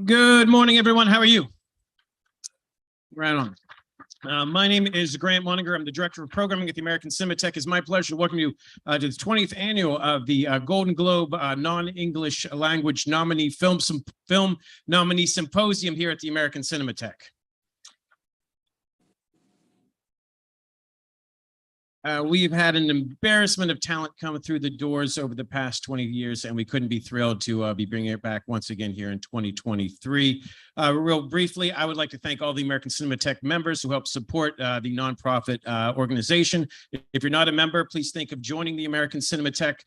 Good morning, everyone. How are you? Right on. My name is Grant Moninger. I'm the Director of Programming at the American Cinematheque. It's my pleasure to welcome you to the 20th annual of the Golden Globe non-English language nominee film nominee symposium here at the American Cinematheque. We've had an embarrassment of talent come through the doors over the past 20 years, and we couldn't be thrilled to be bringing it back once again here in 2023. Real briefly, I would like to thank all the American Cinematheque members who help support the nonprofit organization. If you're not a member, please think of joining the American Cinematheque.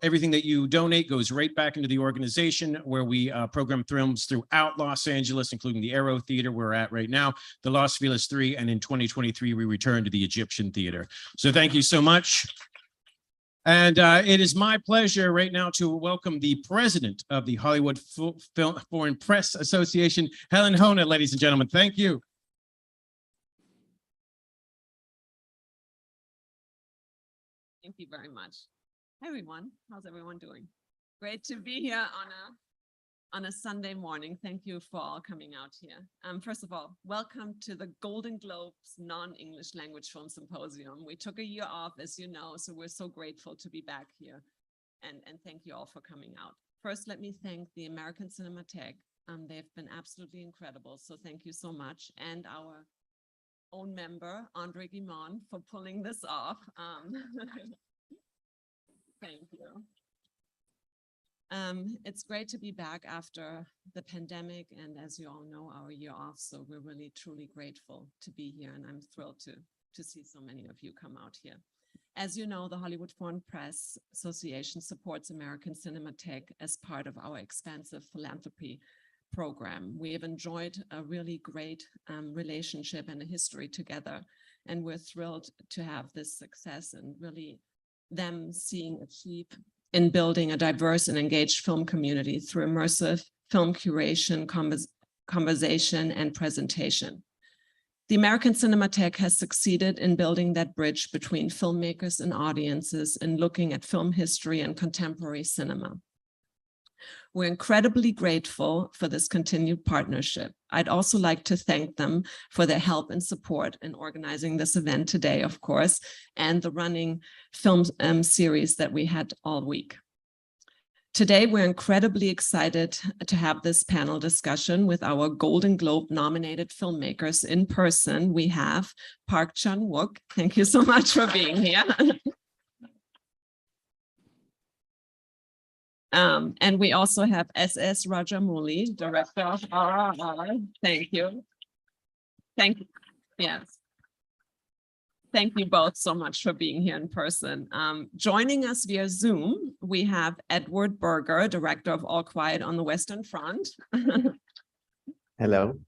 Everything that you donate goes right back into the organization, where we program films throughout Los Angeles, including the Aero Theater where we're at right now, the Los Feliz 3, and in 2023, we return to the Egyptian Theater. So thank you so much. And it is my pleasure right now to welcome the president of the Hollywood Foreign Press Association, Helen Hona, ladies and gentlemen. Thank you. Thank you very much. Hi, everyone. How's everyone doing? Great to be here on a Sunday morning. Thank you for all coming out here. First of all, welcome to the Golden Globes non-English language film symposium. We took a year off, as you know, so we're so grateful to be back here. And thank you all for coming out. First, let me thank the American Cinematheque. They've been absolutely incredible, so thank you so much. And our own member, Andre Guimond, for pulling this off. Thank you. It's great to be back after the pandemic, and as you all know, our year off, so we're really truly grateful to be here, and I'm thrilled to see so many of you come out here. As you know, the Hollywood Foreign Press Association supports American Cinematheque as part of our expansive philanthropy program. We have enjoyed a really great relationship and a history together, and we're thrilled to have this success and really them seeing achieve in building a diverse and engaged film community through immersive film curation, conversation, and presentation. The American Cinematheque has succeeded in building that bridge between filmmakers and audiences and looking at film history and contemporary cinema. We're incredibly grateful for this continued partnership. I'd also like to thank them for their help and support in organizing this event today, of course, and the running film series that we had all week. Today, we're incredibly excited to have this panel discussion with our Golden Globe nominated filmmakers in person. We have Park Chan-wook. Thank you so much for being here. And we also have SS Rajamouli, director of RRR. Thank you. Thank you. Yes. Thank you both so much for being here in person. Joining us via Zoom, we have Edward Berger, director of All Quiet on the Western Front. Hello.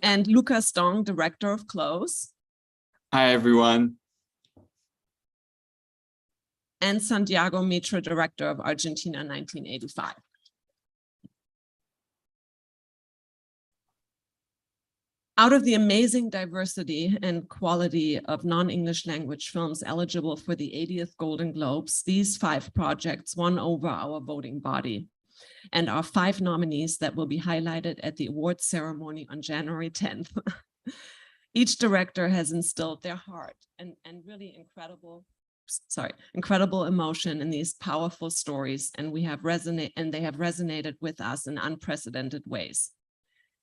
And Lukas Dhont, director of Close. Hi, everyone. And Santiago Mitre, director of Argentina 1985. Out of the amazing diversity and quality of non-English language films eligible for the 80th Golden Globes, these 5 projects won over our voting body and are 5 nominees that will be highlighted at the awards ceremony on January 10th. Each director has instilled their heart and really incredible emotion in these powerful stories, and they have resonated with us in unprecedented ways.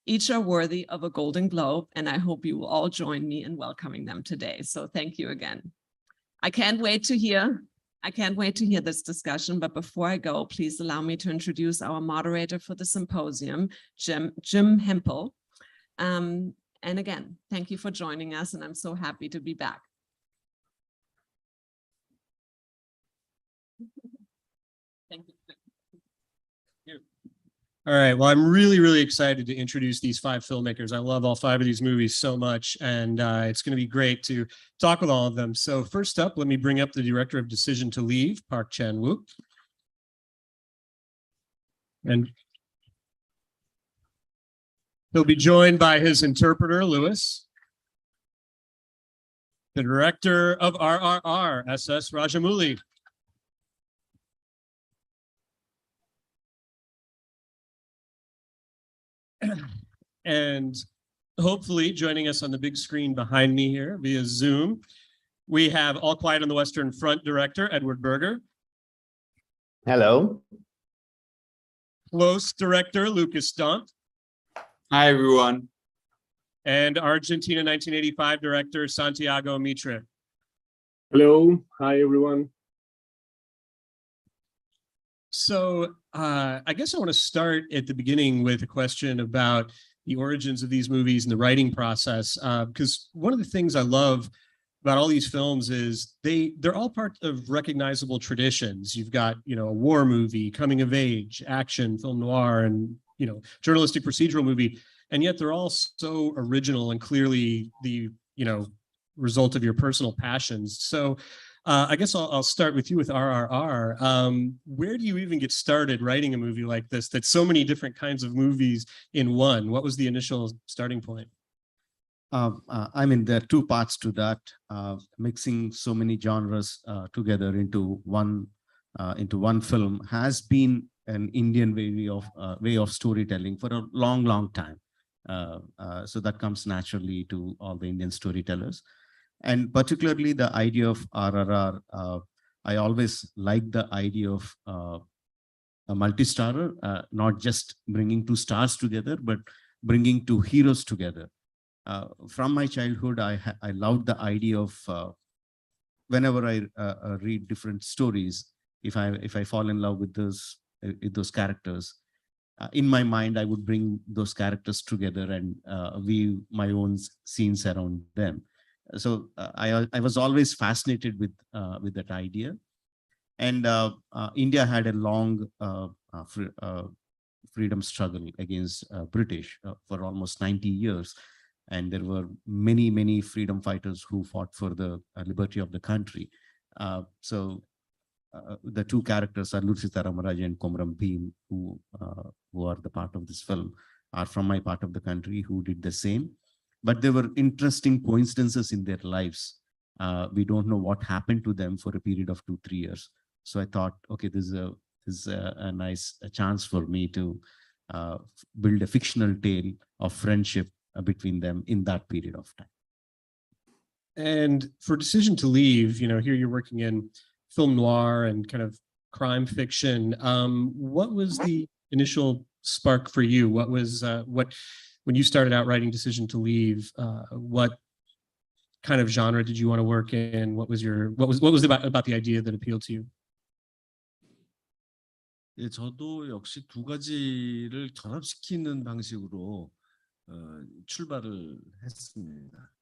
Each are worthy of a Golden Globe, and I hope you will all join me in welcoming them today. So thank you again. I can't wait to hear this discussion, but before I go, please allow me to introduce our moderator for the symposium, Jim Hempel. And again, thank you for joining us, and I'm so happy to be back. Thank you. All right, well, I'm really excited to introduce these 5 filmmakers. I love all 5 of these movies so much, and it's going to be great to talk with all of them. So first up, let me bring up the director of Decision to Leave, Park Chan-wook. And he'll be joined by his interpreter, Lewis. the director of RRR, SS Rajamouli. And hopefully joining us on the big screen behind me here via Zoom, we have All Quiet on the Western Front director, Edward Berger. Hello. Close director, Lukas Dhont. Hi, everyone. And Argentina 1985 director, Santiago Mitre. Hello. Hi, everyone. So I guess I want to start at the beginning with a question about the origins of these movies and the writing process, because one of the things I love about all these films is they're all part of recognizable traditions. You've got, you know, a war movie, coming of age, action, film noir, and, you know, journalistic procedural movie. And yet they're all so original and clearly the, you know, result of your personal passions. So I guess I'll start with you with RRR. Where do you even get started writing a movie like this, that's so many different kinds of movies in one? What was the initial starting point? I mean, there are two parts to that. Mixing so many genres together into one film has been an Indian way of storytelling for a long time. So that comes naturally to all the Indian storytellers. And particularly the idea of RRR, I always like the idea of a multi-starrer, not just bringing two stars together, but bringing two heroes together. From my childhood, I loved the idea of whenever I read different stories, if I fall in love with those characters, in my mind, I would bring those characters together and weave my own scenes around them. So I was always fascinated with that idea, and India had a long freedom struggle against British for almost 90 years, and there were many freedom fighters who fought for the liberty of the country. So the two characters are Lursita Ramaraj and Komram Bhim, who are the part of this film, are from my part of the country who did the same. But there were interesting coincidences in their lives. We don't know what happened to them for a period of 2-3 years. So I thought, okay, this is a nice chance for me to build a fictional tale of friendship between them in that period of time. And for Decision to Leave, you know, here you're working in film noir and kind of crime fiction. What was the initial spark for you? What was when you started out writing Decision to Leave, what kind of genre did you want to work in? What was about the idea that appealed to you? 예, 저도 역시 두 가지를 결합시키는 방식으로 출발을 했습니다.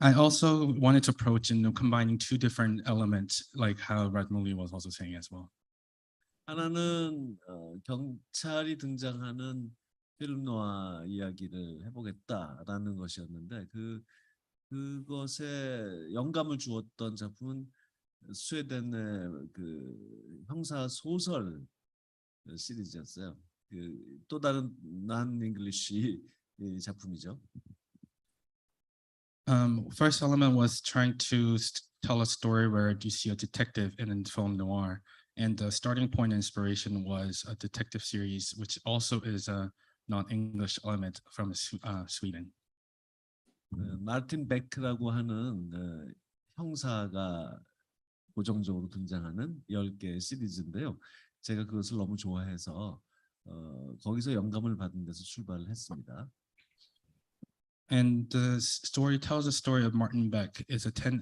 I also wanted to approach in combining two different elements, like how Rajamouli was also saying as well. 하나는 경찰이 등장하는 필름 노아 이야기를 해보겠다라는 것이었는데 그것에 영감을 주었던 작품은 스웨덴의 그 형사 소설 시리즈였어요. 또 다른 non English 작품이죠. First element was trying to tell a story where you see a detective in a film noir, and the starting point inspiration was a detective series, which also is a non-English element from Sweden. 마틴 베크라고 하는 형사가 고정적으로 등장하는 10개의 시리즈인데요. 제가 그것을 너무 좋아해서 거기서 영감을 받은 데서 출발을 했습니다. And the story tells the story of Martin Beck. It's a 10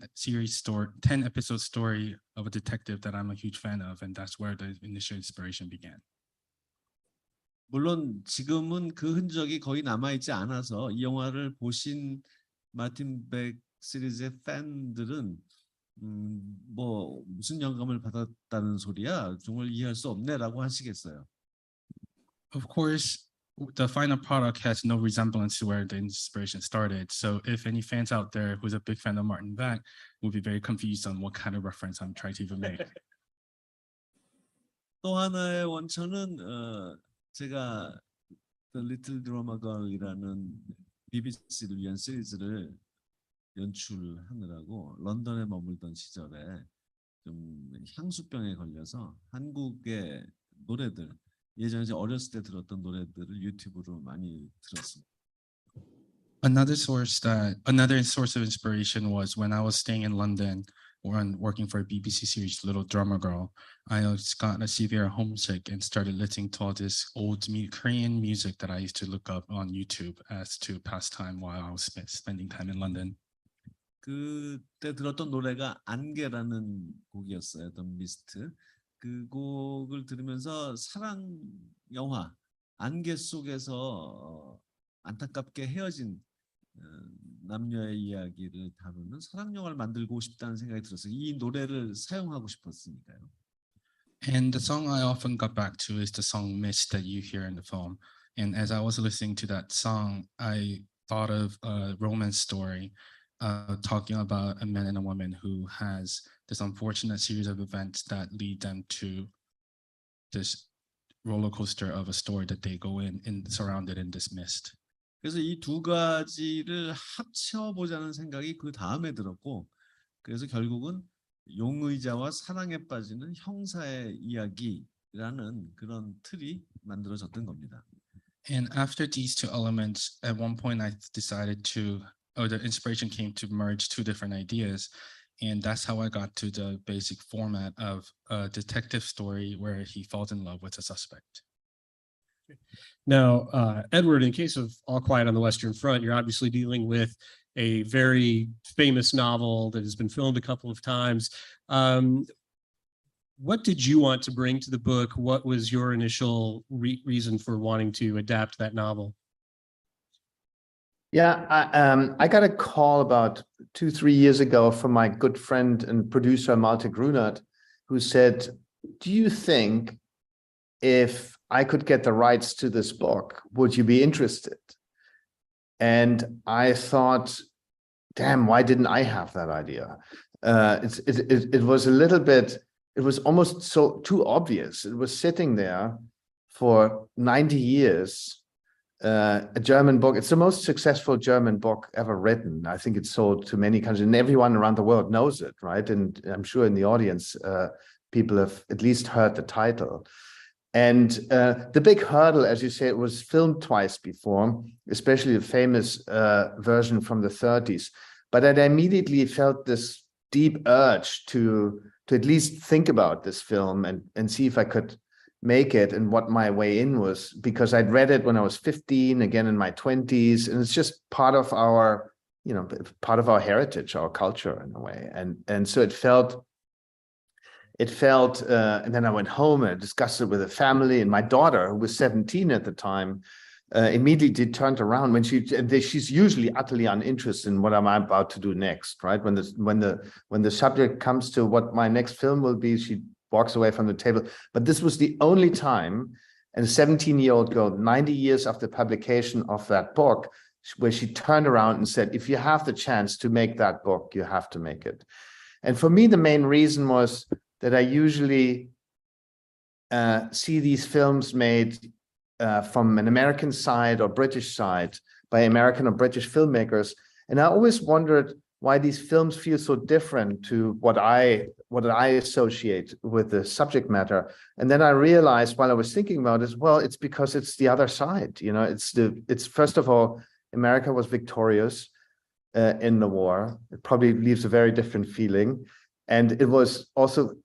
episode story of a detective that I'm a huge fan of, and that's where the initial inspiration began. 물론 지금은 그 흔적이 거의 남아있지 않아서 이 영화를 보신 마틴 백 시리즈의 팬들은 뭐 무슨 영감을 받았다는 소리야? 정말 이해할 수 없네라고 하시겠어요. Of course, the final product has no resemblance to where the inspiration started. So if any fans out there who's a big fan of Martin Beck will be very confused on what kind of reference I'm trying to even make. 또 하나의 원천은 제가 The Little Drama Girl이라는 BBC를 위한 시리즈를 연출하느라고 런던에 머물던 시절에 좀 향수병에 걸려서 한국의 노래들 예전에 어렸을 때 들었던 노래들을 유튜브로 많이 들었습니다. Another source of inspiration was when I was staying in London when working for a BBC series, Little Drummer Girl. I just got a severe homesick and started listening to all this old Korean music that I used to look up on YouTube as to pass time while I was spending time in London. 그때 들었던 노래가 안개라는 곡이었어요. The Mist. 그 곡을 들으면서 사랑 영화 안개 속에서 안타깝게 헤어진 남녀의 이야기를 다루는 사랑 영화를 만들고 싶다는 생각이 들었어요. 이 노래를 사용하고 싶었으니까요. And the song I often got back to is the song Mist that you hear in the film. And as I was listening to that song, I thought of a romance story talking about a man and a woman who has this unfortunate series of events that lead them to this roller coaster of a story that they go in surrounded in this mist. 그래서 이 두 가지를 합쳐보자는 생각이 그 다음에 들었고, 그래서 결국은 용의자와 사랑에 빠지는 형사의 이야기라는 그런 틀이 만들어졌던 겁니다. And after these two elements, at one point I decided the inspiration came to merge two different ideas. And that's how I got to the basic format of a detective story where he falls in love with a suspect. Now, Edward, in case of All Quiet on the Western Front, you're obviously dealing with a very famous novel that has been filmed a couple of times. What did you want to bring to the book? What was your initial reason for wanting to adapt that novel? Yeah, I got a call about 2-3 years ago from my good friend and producer Malte Grunert, who said, "Do you think if I could get the rights to this book, would you be interested?" And I thought, damn, why didn't I have that idea? It was a little bit, it was almost so too obvious. It was sitting there for 90 years. A German book. It's the most successful German book ever written. I think it's sold to many countries and everyone around the world knows it, right? And I'm sure in the audience, people have at least heard the title. And the big hurdle, as you say, it was filmed twice before, especially the famous version from the 30s. But I immediately felt this deep urge to at least think about this film and see if I could make it, and what my way in was, because I'd read it when I was 15, again in my 20s, and it's just part of our, part of our heritage, our culture in a way. And so it felt, and then I went home and I discussed it with the family, and my daughter, who was 17 at the time, immediately turned around when she's usually utterly uninterested in what I'm about to do next, right? When the subject comes to what my next film will be, she walks away from the table. But this was the only time, and a 17-year-old girl, 90 years after publication of that book, where she turned around and said, "If you have the chance to make that book, you have to make it." And for me, the main reason was that I usually see these films made from an American side or British side by American or British filmmakers. And I always wondered why these films feel so different to what I associate with the subject matter. And then I realized while I was thinking about it, well, it's because it's the other side. It's first of all, America was victorious in the war. It probably leaves a very different feeling. And it was also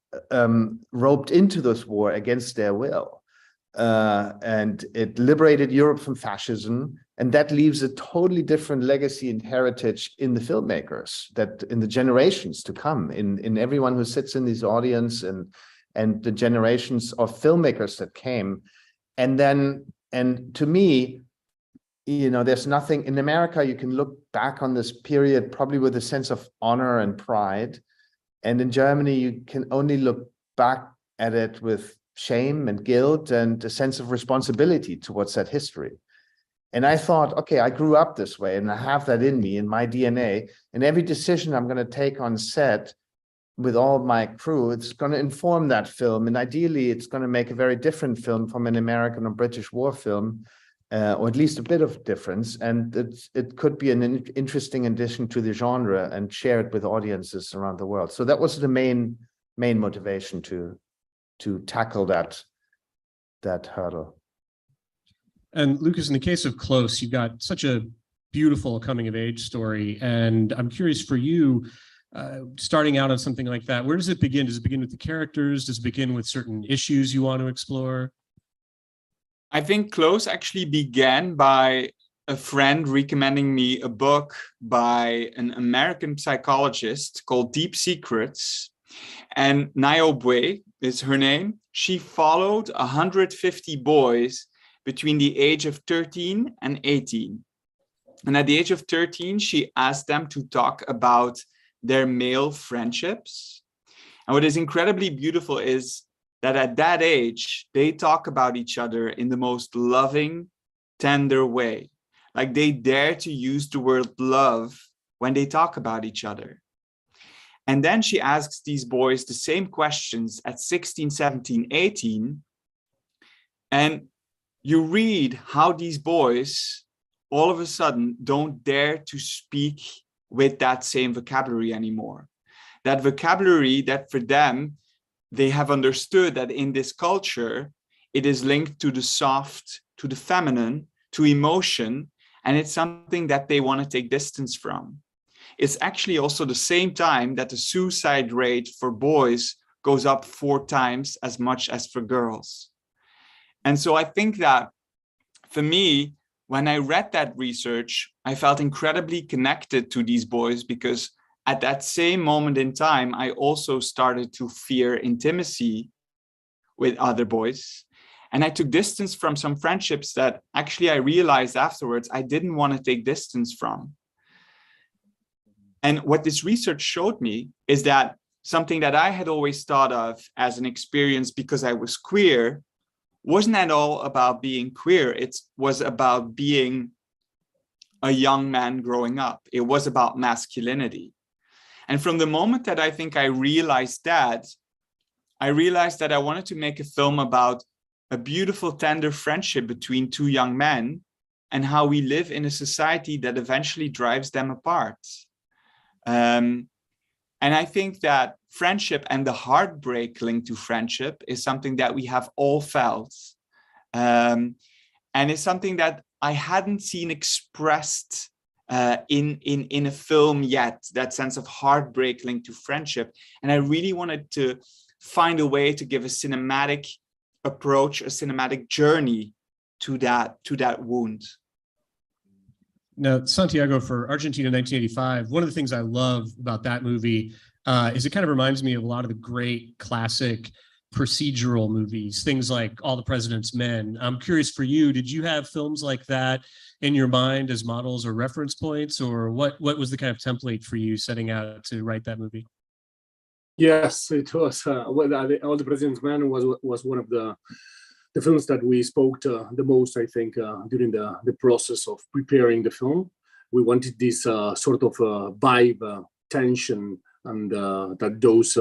roped into this war against their will. And it liberated Europe from fascism. And that leaves a totally different legacy and heritage in the filmmakers, that in the generations to come, in everyone who sits in this audience, and the generations of filmmakers that came. And to me, there's nothing in America, you can look back on this period probably with a sense of honor and pride. And in Germany, you can only look back at it with shame and guilt and a sense of responsibility towards that history. And I thought, okay, I grew up this way and I have that in me, in my DNA, and every decision I'm going to take on set with all my crew, it's going to inform that film. And ideally, it's going to make a very different film from an American or British war film, or at least a bit of difference. And it could be an interesting addition to the genre and share it with audiences around the world. So that was the main motivation to tackle that hurdle. And Lucas, in the case of Close, you've got such a beautiful coming of age story. And I'm curious for you, starting out on something like that, where does it begin? Does it begin with the characters? Does it begin with certain issues you want to explore? I think Close actually began by a friend recommending me a book by an American psychologist called Deep Secrets. And Niobe is her name. She followed 150 boys between the age of 13 and 18. And at the age of 13, she asked them to talk about their male friendships. And what is incredibly beautiful is that at that age, they talk about each other in the most loving, tender way. Like they dare to use the word love when they talk about each other. And then she asks these boys the same questions at 16, 17, 18. And you read how these boys all of a sudden don't dare to speak with that same vocabulary anymore. That vocabulary that for them, they have understood that in this culture, it is linked to the soft, to the feminine, to emotion, and it's something that they want to take distance from. It's actually also the same time that the suicide rate for boys goes up 4 times as much as for girls. And so I think that for me, when I read that research, I felt incredibly connected to these boys because at that same moment in time, I also started to fear intimacy with other boys. And I took distance from some friendships that actually I realized afterwards I didn't want to take distance from. And what this research showed me is that something that I had always thought of as an experience because I was queer wasn't at all about being queer. It was about being a young man growing up. It was about masculinity. And from the moment that I think I realized that I wanted to make a film about a beautiful, tender friendship between 2 young men and how we live in a society that eventually drives them apart. And I think that friendship and the heartbreak linked to friendship is something that we have all felt. And it's something that I hadn't seen expressed in a film yet, that sense of heartbreak linked to friendship. And I really wanted to find a way to give a cinematic approach, a cinematic journey to that wound. Now, Santiago, for Argentina 1985, one of the things I love about that movie is it kind of reminds me of a lot of the great classic procedural movies, things like All the President's Men. I'm curious for you, did you have films like that in your mind as models or reference points, or what was the kind of template for you setting out to write that movie? Yes, it was. All the President's Men was one of the films that we spoke to the most, I think, during the process of preparing the film. We wanted this sort of vibe, tension, and that those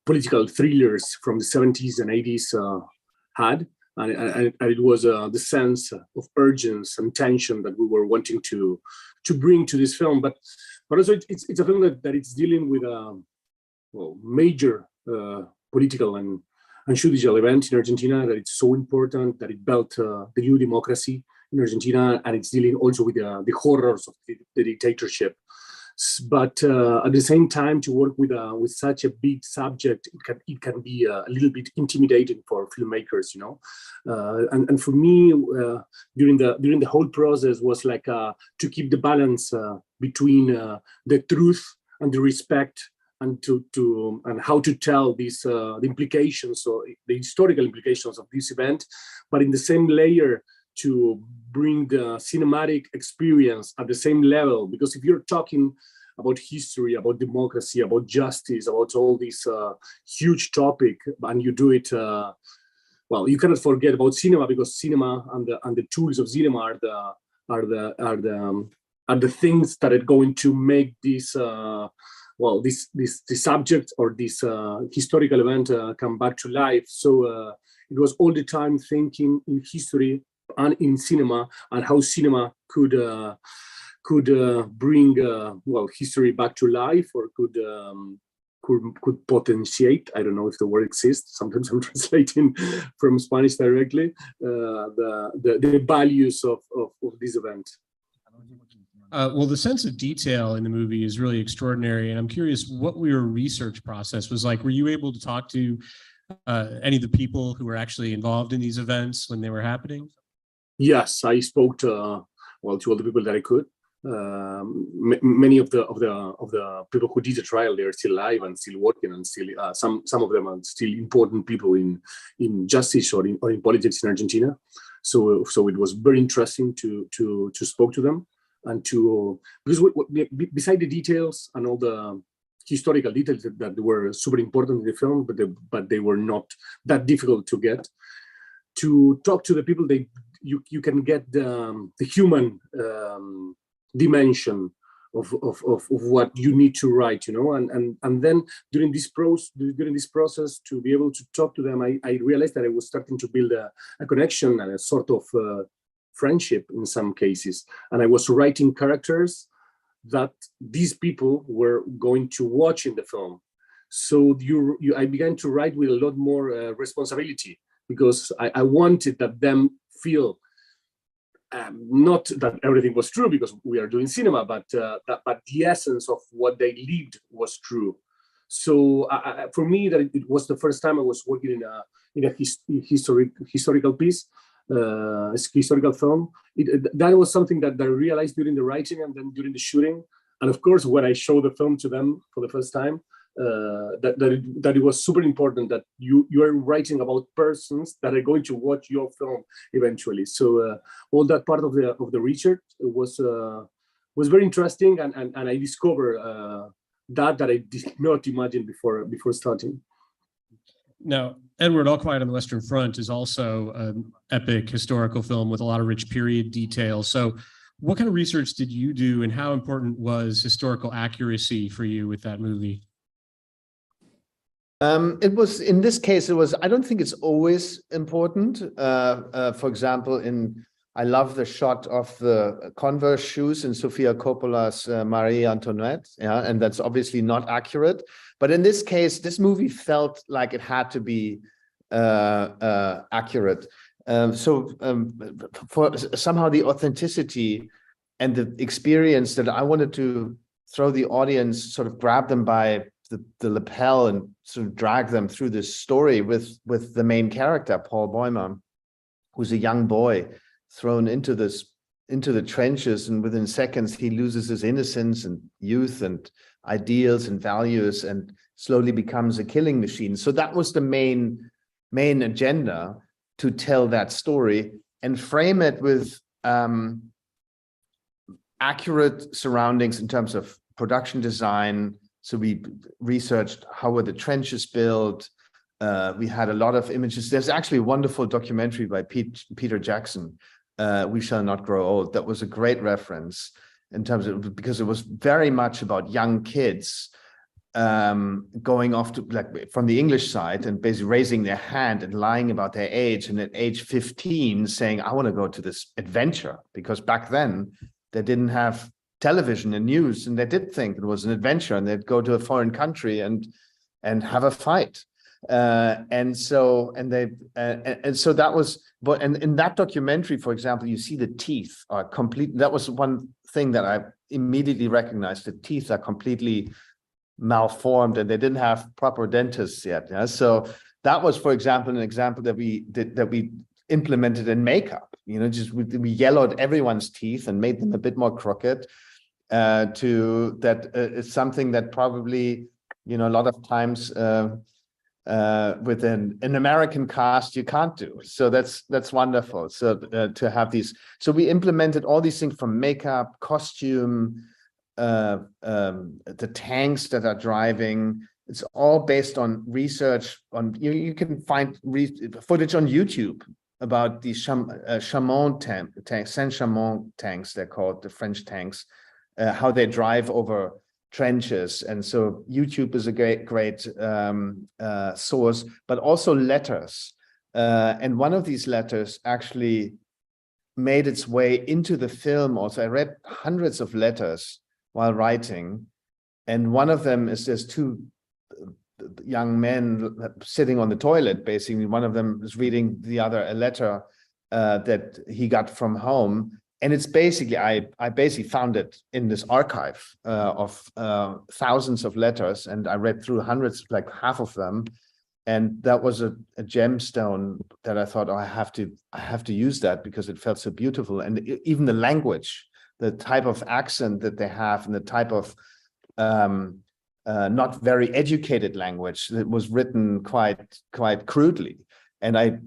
political thrillers from the 70s and 80s had. And it was the sense of urgency and tension that we were wanting to bring to this film. But also it's a film that it's dealing with a major political and judicial event in Argentina, that it's so important, that it built the new democracy in Argentina, and it's dealing also with the horrors of the dictatorship. But at the same time, to work with such a big subject, it can be a little bit intimidating for filmmakers, you know. And for me, during the whole process was like to keep the balance between the truth and the respect, and and how to tell these the implications or the historical implications of this event, but in the same layer to bring the cinematic experience at the same level. Because if you're talking about history, about democracy, about justice, about all these huge topic, and you do it, well, you cannot forget about cinema, because cinema and the tools of cinema are the things that are going to make this well, this subject or this historical event come back to life. So it was all the time thinking in history and in cinema, and how cinema could bring well, history back to life, or could potentiate, I don't know if the word exists, sometimes I'm translating from Spanish directly, the values of this event. Well, the sense of detail in the movie is really extraordinary, and I'm curious what your research process was like. Were you able to talk to any of the people who were actually involved in these events when they were happening? Yes, I spoke to well, to all the people that I could. Many of the people who did the trial, they are still alive and still working, and still some of them are still important people in justice or in politics in Argentina. So it was very interesting to spoke to them, and because beside the details and all the historical details that were super important in the film, but they were not that difficult to get. To talk to the people, you can get the human dimension of what you need to write, you know, and then during this process to be able to talk to them, I realized that I was starting to build a connection and a sort of friendship in some cases, and I was writing characters that these people were going to watch in the film. So I began to write with a lot more responsibility, because I wanted that them feel not that everything was true, because we are doing cinema, but the essence of what they lived was true. So for me, that it was the first time I was working in a historical piece, historical film. That was something that I realized during the writing and then during the shooting, and of course when I showed the film to them for the first time. That it was super important that you are writing about persons that are going to watch your film eventually. So all that part of the research was very interesting, and I discovered that I did not imagine before starting. Now, Edward, All Quiet on the Western Front is also an epic historical film with a lot of rich period detail. So what kind of research did you do, and how important was historical accuracy for you with that movie? It was, in this case, I don't think it's always important. For example, I love the shot of the Converse shoes in Sofia Coppola's Marie Antoinette, yeah, and that's obviously not accurate. But in this case, this movie felt like it had to be accurate. For somehow the authenticity and the experience that I wanted to throw the audience, sort of grab them by the lapel and sort of drag them through this story with the main character, Paul Bäumer, who's a young boy thrown into the trenches, and within seconds he loses his innocence and youth and ideals and values and slowly becomes a killing machine. So that was the main agenda, to tell that story and frame it with accurate surroundings in terms of production design. So we researched how were the trenches built. We had a lot of images. There's actually a wonderful documentary by Peter Jackson, We Shall Not Grow Old. That was a great reference in terms of, because it was very much about young kids going off to, like, from the English side, and basically raising their hand and lying about their age, and at age 15 saying, I want to go to this adventure, because back then they didn't have television and news, and they did think it was an adventure, and they'd go to a foreign country and have a fight. And so that was, but and in that documentary, for example, you see the teeth are complete. That was one thing that I immediately recognized. The teeth are completely malformed, and they didn't have proper dentists yet. Yeah? So that was, for example, an example that we implemented in makeup. You know, just we yellowed everyone's teeth and made them a bit more crooked. It's something that probably, you know, a lot of times with an American cast you can't do. So that's wonderful. So to have these, so we implemented all these things from makeup, costume, the tanks that are driving. It's all based on research. You can find footage on YouTube about the Saint-Chamond tanks, they're called, the French tanks, how they drive over trenches. And so YouTube is a great source, but also letters. And one of these letters actually made its way into the film also. I read hundreds of letters while writing. And one of them is there's two young men sitting on the toilet, basically. One of them is reading the other a letter that he got from home. And it's basically, I basically found it in this archive of thousands of letters, and I read through hundreds, like half of them. And that was a gemstone that I thought, oh, I have to use that because it felt so beautiful. And even the language, the type of accent that they have, and the type of not very educated language that was written quite crudely. And I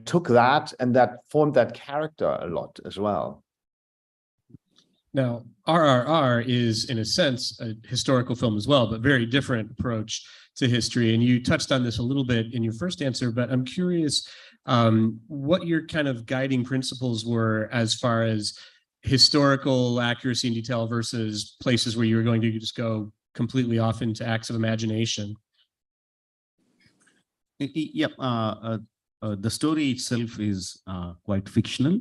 took that, and that formed that character a lot as well. Now, RRR is, in a sense, a historical film as well, but very different approach to history. And you touched on this a little bit in your first answer, but I'm curious what your kind of guiding principles were as far as historical accuracy and detail versus places where you were going to just go completely off into acts of imagination. Yeah, the story itself is quite fictional.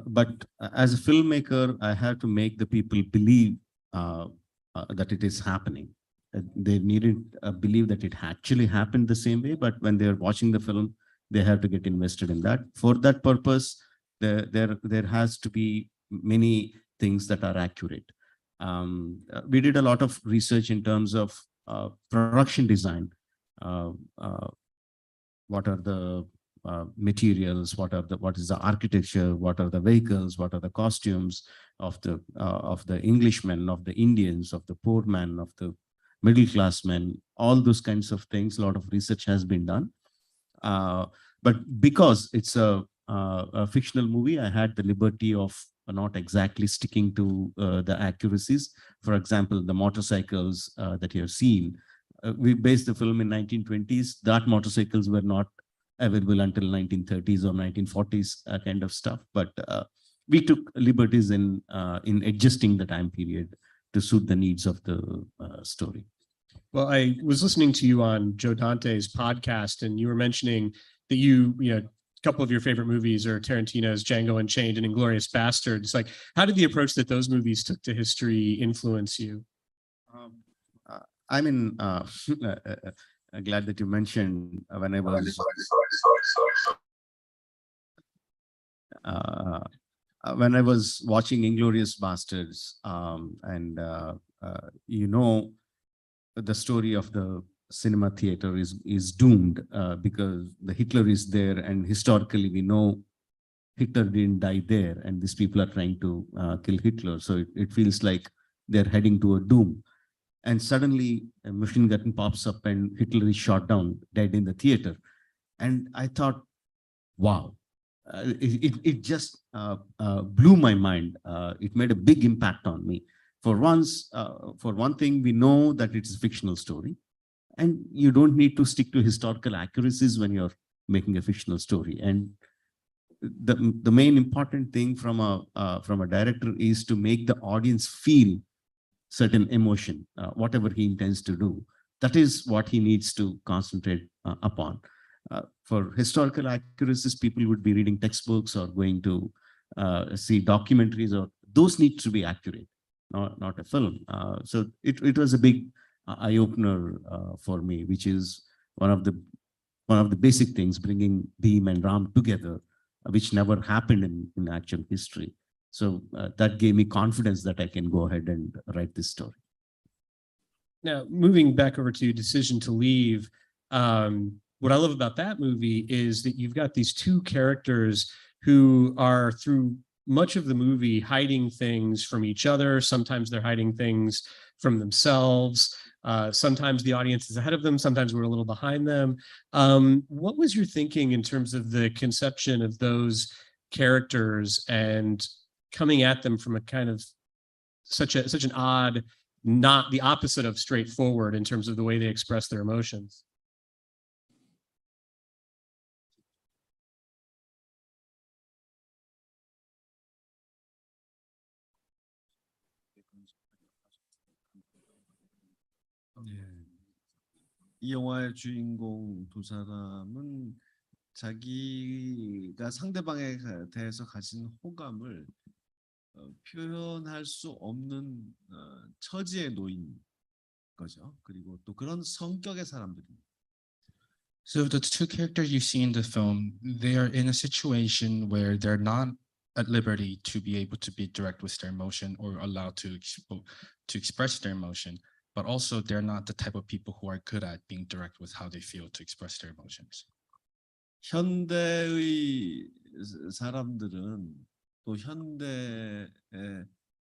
But as a filmmaker, I have to make the people believe that it is happening. They needed believe that it actually happened the same way, but when they're watching the film, they have to get invested in that. For that purpose, there has to be many things that are accurate. We did a lot of research in terms of production design. What are the materials, what is the architecture, what are the vehicles, what are the costumes of the Englishmen, of the Indians, of the poor man, of the middle class men, all those kinds of things. A lot of research has been done. But because it's a fictional movie, I had the liberty of not exactly sticking to the accuracies. For example, the motorcycles that you have seen, we based the film in 1920s. That motorcycles were not available until 1930s or 1940s kind of stuff. But we took liberties in adjusting the time period to suit the needs of the story. Well, I was listening to you on Joe Dante's podcast, and you were mentioning that a couple of your favorite movies are Tarantino's Django Unchained and Inglourious Basterds. Like, how did the approach that those movies took to history influence you? I mean, glad that you mentioned when I was watching Inglourious Basterds, and the story of the cinema theater is doomed because the Hitler is there, and historically we know Hitler didn't die there, and these people are trying to kill Hitler. So it feels like they're heading to a doom. And suddenly a machine gun pops up and Hitler is shot down, dead in the theater. And I thought, wow, it just blew my mind. It made a big impact on me. For one thing, we know that it's a fictional story, and you don't need to stick to historical accuracies when you're making a fictional story. And the main important thing from a director is to make the audience feel certain emotion, whatever he intends to do. That is what he needs to concentrate upon. For historical accuracies, people would be reading textbooks or going to see documentaries, or those need to be accurate, not a film. So it was a big eye-opener for me, which is one of the basic things, bringing Bhim and Ram together, which never happened in actual history. So that gave me confidence that I can go ahead and write this story. Now, moving back over to Decision to Leave, what I love about that movie is that you've got these two characters who are, through much of the movie, hiding things from each other. Sometimes they're hiding things from themselves. Sometimes the audience is ahead of them. Sometimes we're a little behind them. What was your thinking in terms of the conception of those characters and coming at them from a kind of such an odd, not the opposite of straightforward in terms of the way they express their emotions? 이 영화의 주인공 두 사람은 자기가 상대방에 대해서 가진 호감을 표현할 수 없는 처지에 놓인 거죠. 그리고 또 그런 성격의 사람들입니다. So the two characters you see in the film, they are in a situation where they're not at liberty to be able to be direct with their emotion or allowed to express their emotion, but also they're not the type of people who are good at being direct with how they feel to express their emotions. 현대의 사람들은 또 현대에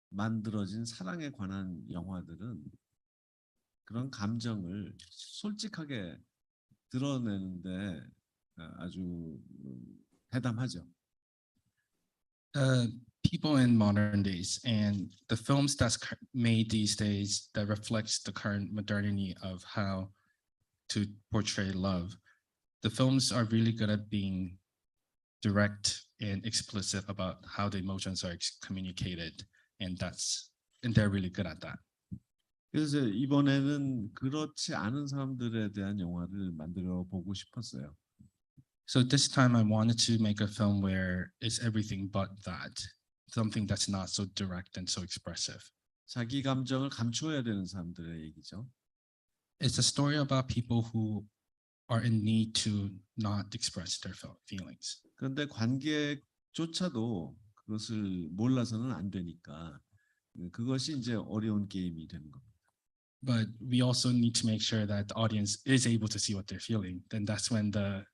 만들어진 사랑에 관한 영화들은 그런 감정을 솔직하게 드러내는데 아주 대담하죠. People in modern days and the films that's made these days that reflects the current modernity of how to portray love. The films are really good at being direct and explicit about how the emotions are communicated, and they're really good at that. 그래서 이번에는 그렇지 않은 사람들에 대한 영화를 만들어 보고 싶었어요. So this time I wanted to make a film where it's everything but that, something that's not so direct and so expressive. 자기 감정을 감춰야 되는 사람들의 얘기죠. It's a story about people who are in need to not express their feelings. 그런데 관객조차도 그것을 몰라서는 안 되니까 그것이 이제 어려운 게임이 되는 겁니다. But we also need to make sure that the audience is able to see what they're feeling. Then that's when the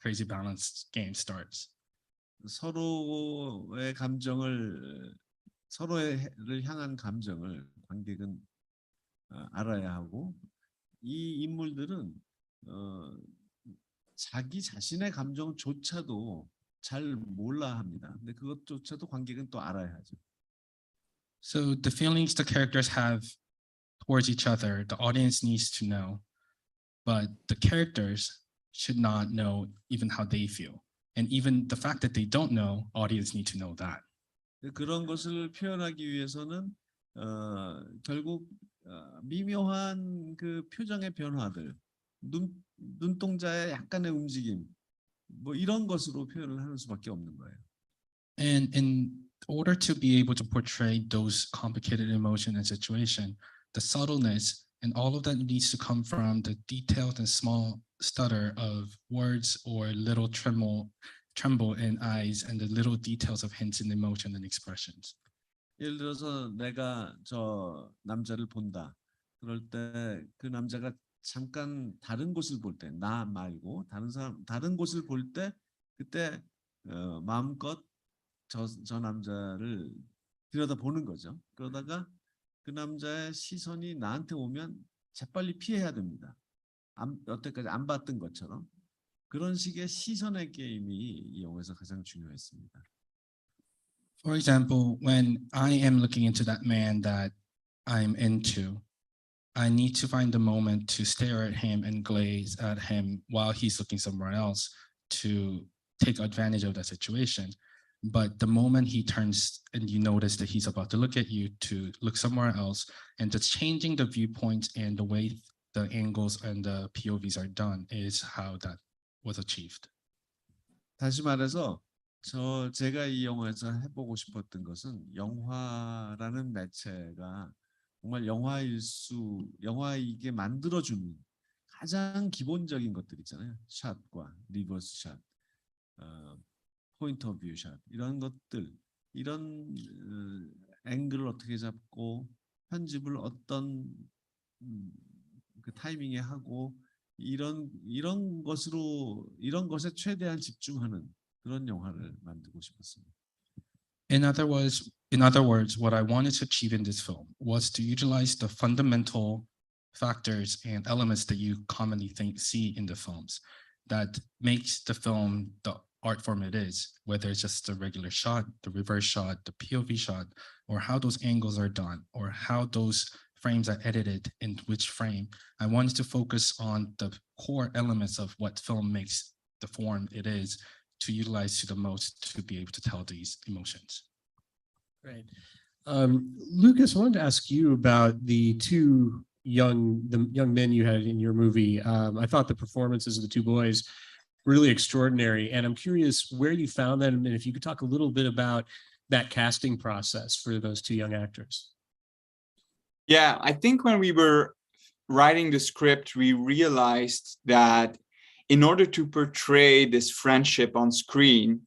crazy balance game starts. 서로를 향한 감정을 관객은 알아야 하고 이 인물들은 자기 자신의 감정조차도 잘 몰라 합니다. 근데 그것조차도 관객은 또 알아야 하죠. So the feelings the characters have towards each other, the audience needs to know, but the characters should not know even how they feel. And even the fact that they don't know, audience need to know that. 그런 것을 표현하기 위해서는 결국 미묘한 그 표정의 변화들, 눈동자의 약간의 움직임, 뭐 이런 것으로 표현을 하는 수밖에 없는 거예요. And in order to be able to portray those complicated emotion and situation, the subtleness and all of that needs to come from the detailed and small stutter of words or little tremble in eyes and the little details of hints in emotion and expressions. 예를 들어서 내가 저 남자를 본다. 그럴 때 그 남자가 잠깐 다른 곳을 볼 때, 나 말고 다른 곳을 볼 때 그때 마음껏 저 남자를 들여다보는 거죠. 그러다가 그 남자의 시선이 나한테 오면 재빨리 피해야 됩니다. 여태까지 안 봤던 것처럼. 그런 식의 시선의 게임이 이 영화에서 가장 중요했습니다. For example, when I am looking into that man that I'm into, I need to find the moment to stare at him and glaze at him while he's looking somewhere else to take advantage of that situation. But the moment he turns and you notice that he's about to look at you to look somewhere else, and just changing the viewpoints and the way the angles and the POVs are done is how that was achieved. 다시 말해서 제가 이 영화에서 해보고 싶었던 것은 영화라는 매체가 정말 영화이게 만들어주는 가장 기본적인 것들 있잖아요. 샷과 리버스 샷, 포인트 오브 뷰 샷, 이런 것들, 이런 앵글을 어떻게 잡고 편집을 어떤 그 타이밍에 하고 이런 것에 최대한 집중하는 그런 영화를 만들고 싶었습니다. In other words, what I wanted to achieve in this film was to utilize the fundamental factors and elements that you commonly see in the films that makes the film the art form it is, whether it's just the regular shot, the reverse shot, the POV shot, or how those angles are done, or how those frames are edited in which frame. I wanted to focus on the core elements of what film makes the form it is to utilize to the most to be able to tell these emotions. Great. Lukas, I wanted to ask you about the two the young men you had in your movie. I thought the performances of the two boys really extraordinary, and I'm curious where you found them, and if you could talk a little bit about that casting process for those two young actors. Yeah, I think when we were writing the script, we realized that in order to portray this friendship on screen,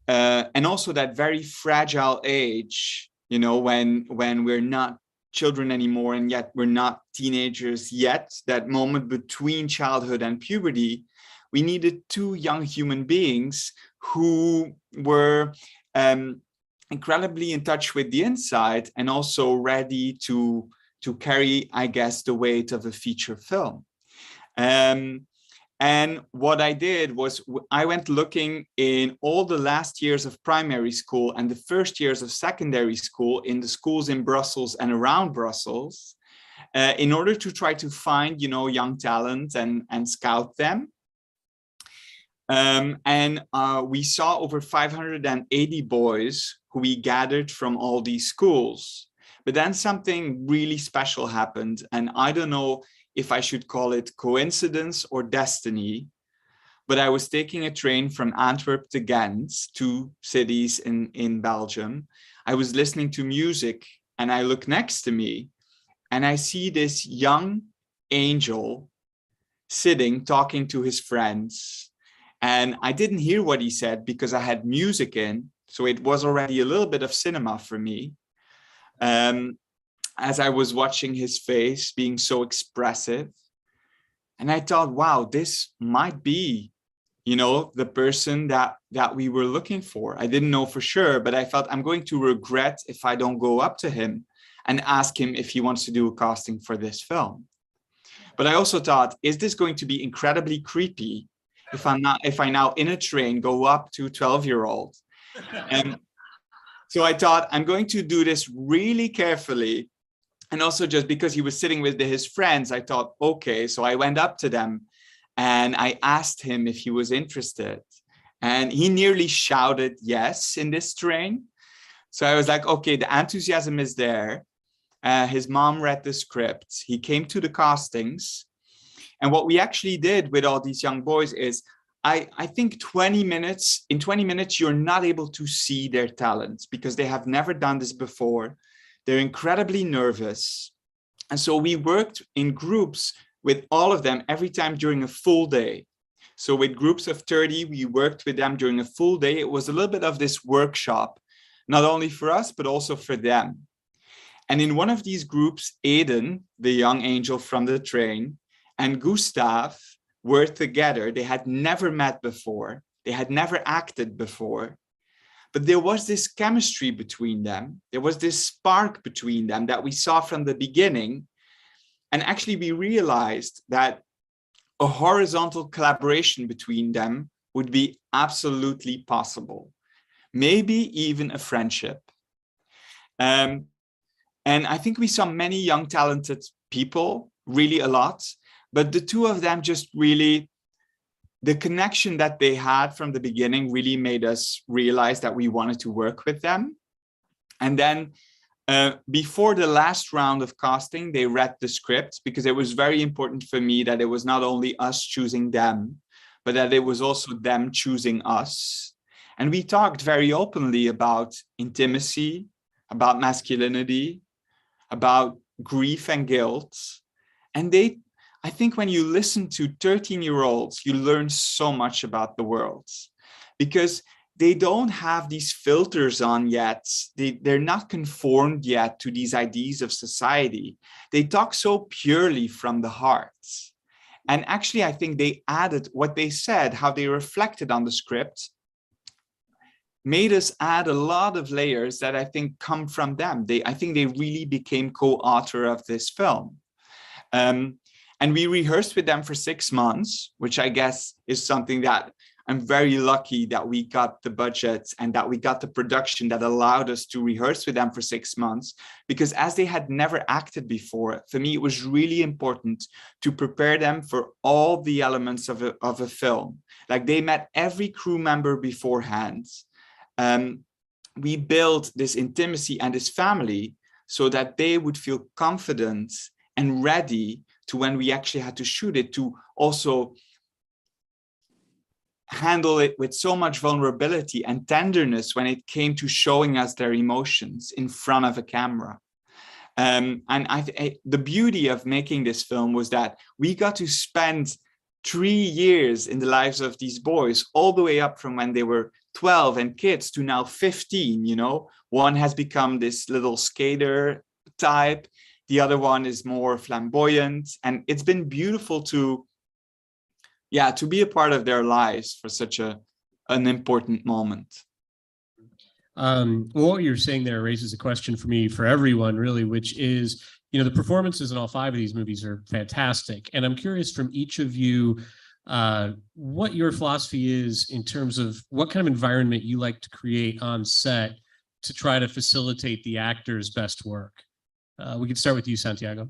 and also that very fragile age, you know, when we're not children anymore and yet we're not teenagers yet, that moment between childhood and puberty, we needed two young human beings who were incredibly in touch with the inside and also ready to carry, I guess, the weight of a feature film. And what I did was I went looking in all the last years of primary school and the first years of secondary school in the schools in Brussels and around Brussels in order to try to find, you know, young talent and scout them. We saw over 580 boys who we gathered from all these schools. But then something really special happened, and I don't know if I should call it coincidence or destiny, but I was taking a train from Antwerp to Ghent, two cities in Belgium. I was listening to music and I look next to me and I see this young angel sitting, talking to his friends. And I didn't hear what he said because I had music in, so it was already a little bit of cinema for me. As I was watching his face being so expressive. And I thought, wow, this might be, you know, the person that we were looking for. I didn't know for sure, but I felt I'm going to regret if I don't go up to him and ask him if he wants to do a casting for this film. But I also thought, is this going to be incredibly creepy if I now in a train go up to a 12-year-old? And so I thought I'm going to do this really carefully. And also just because he was sitting with his friends, I thought, okay, so I went up to them and I asked him if he was interested. And he nearly shouted yes in this train. So I was like, okay, the enthusiasm is there. His mom read the script. He came to the castings. And what we actually did with all these young boys is, I think in 20 minutes, you're not able to see their talents because they have never done this before. They're incredibly nervous. And so we worked in groups with all of them every time during a full day. So with groups of 30, we worked with them during a full day. It was a little bit of this workshop, not only for us, but also for them. And in one of these groups, Aiden, the young angel from the train, and Gustav were together. They had never met before. They had never acted before. But there was this chemistry between them. There was this spark between them that we saw from the beginning. And actually, we realized that a horizontal collaboration between them would be absolutely possible. Maybe even a friendship. And I think we saw many young, talented people, really a lot. But the two of them just really, the connection that they had from the beginning really made us realize that we wanted to work with them. And then before the last round of casting, they read the script because it was very important for me that it was not only us choosing them, but that it was also them choosing us. And we talked very openly about intimacy, about masculinity, about grief and guilt. And I think when you listen to 13-year-olds, you learn so much about the world because they don't have these filters on yet. They're not conformed yet to these ideas of society. They talk so purely from the heart. And actually, I think they added what they said, how they reflected on the script, made us add a lot of layers that I think come from them. I think they really became co-author of this film. And we rehearsed with them for 6 months, which I guess is something that I'm very lucky that we got the budget and that we got the production that allowed us to rehearse with them for 6 months. Because as they had never acted before, for me, it was really important to prepare them for all the elements of a film. Like they met every crew member beforehand. We built this intimacy and this family so that they would feel confident and ready to, when we actually had to shoot it, to also handle it with so much vulnerability and tenderness when it came to showing us their emotions in front of a camera. And the beauty of making this film was that we got to spend 3 years in the lives of these boys, all the way up from when they were 12 and kids to now 15, you know. One has become this little skater type. The other one is more flamboyant. And it's been beautiful to be a part of their lives for such an important moment. Well, what you're saying there raises a question for me, for everyone really, which is, you know, the performances in all 5 of these movies are fantastic. And I'm curious from each of you, what your philosophy is in terms of what kind of environment you like to create on set to try to facilitate the actors' best work. We can start with you, Santiago.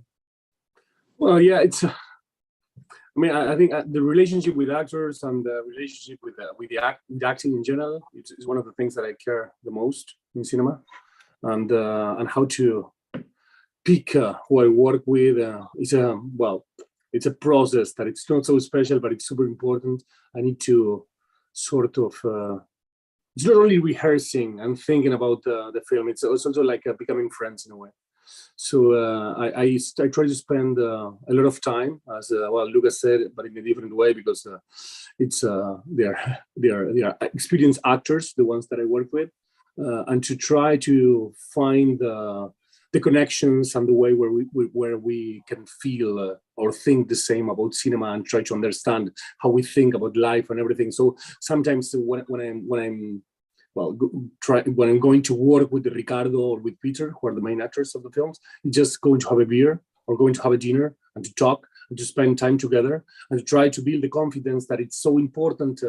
Well, yeah, I think the relationship with actors and the relationship with acting in general is one of the things that I care the most in cinema, and how to pick who I work with. It's a process that it's not so special, but it's super important. I need to sort of. It's not only rehearsing and thinking about the film. It's also like becoming friends in a way. So I try to spend a lot of time, as Lukas said, but in a different way, because they are experienced actors, the ones that I work with, and to try to find the connections and the way where we can feel or think the same about cinema, and try to understand how we think about life and everything. So sometimes when I'm going to work with Ricardo or with Peter, who are the main actors of the films, just going to have a beer or going to have a dinner and to talk and to spend time together and to try to build the confidence that it's so important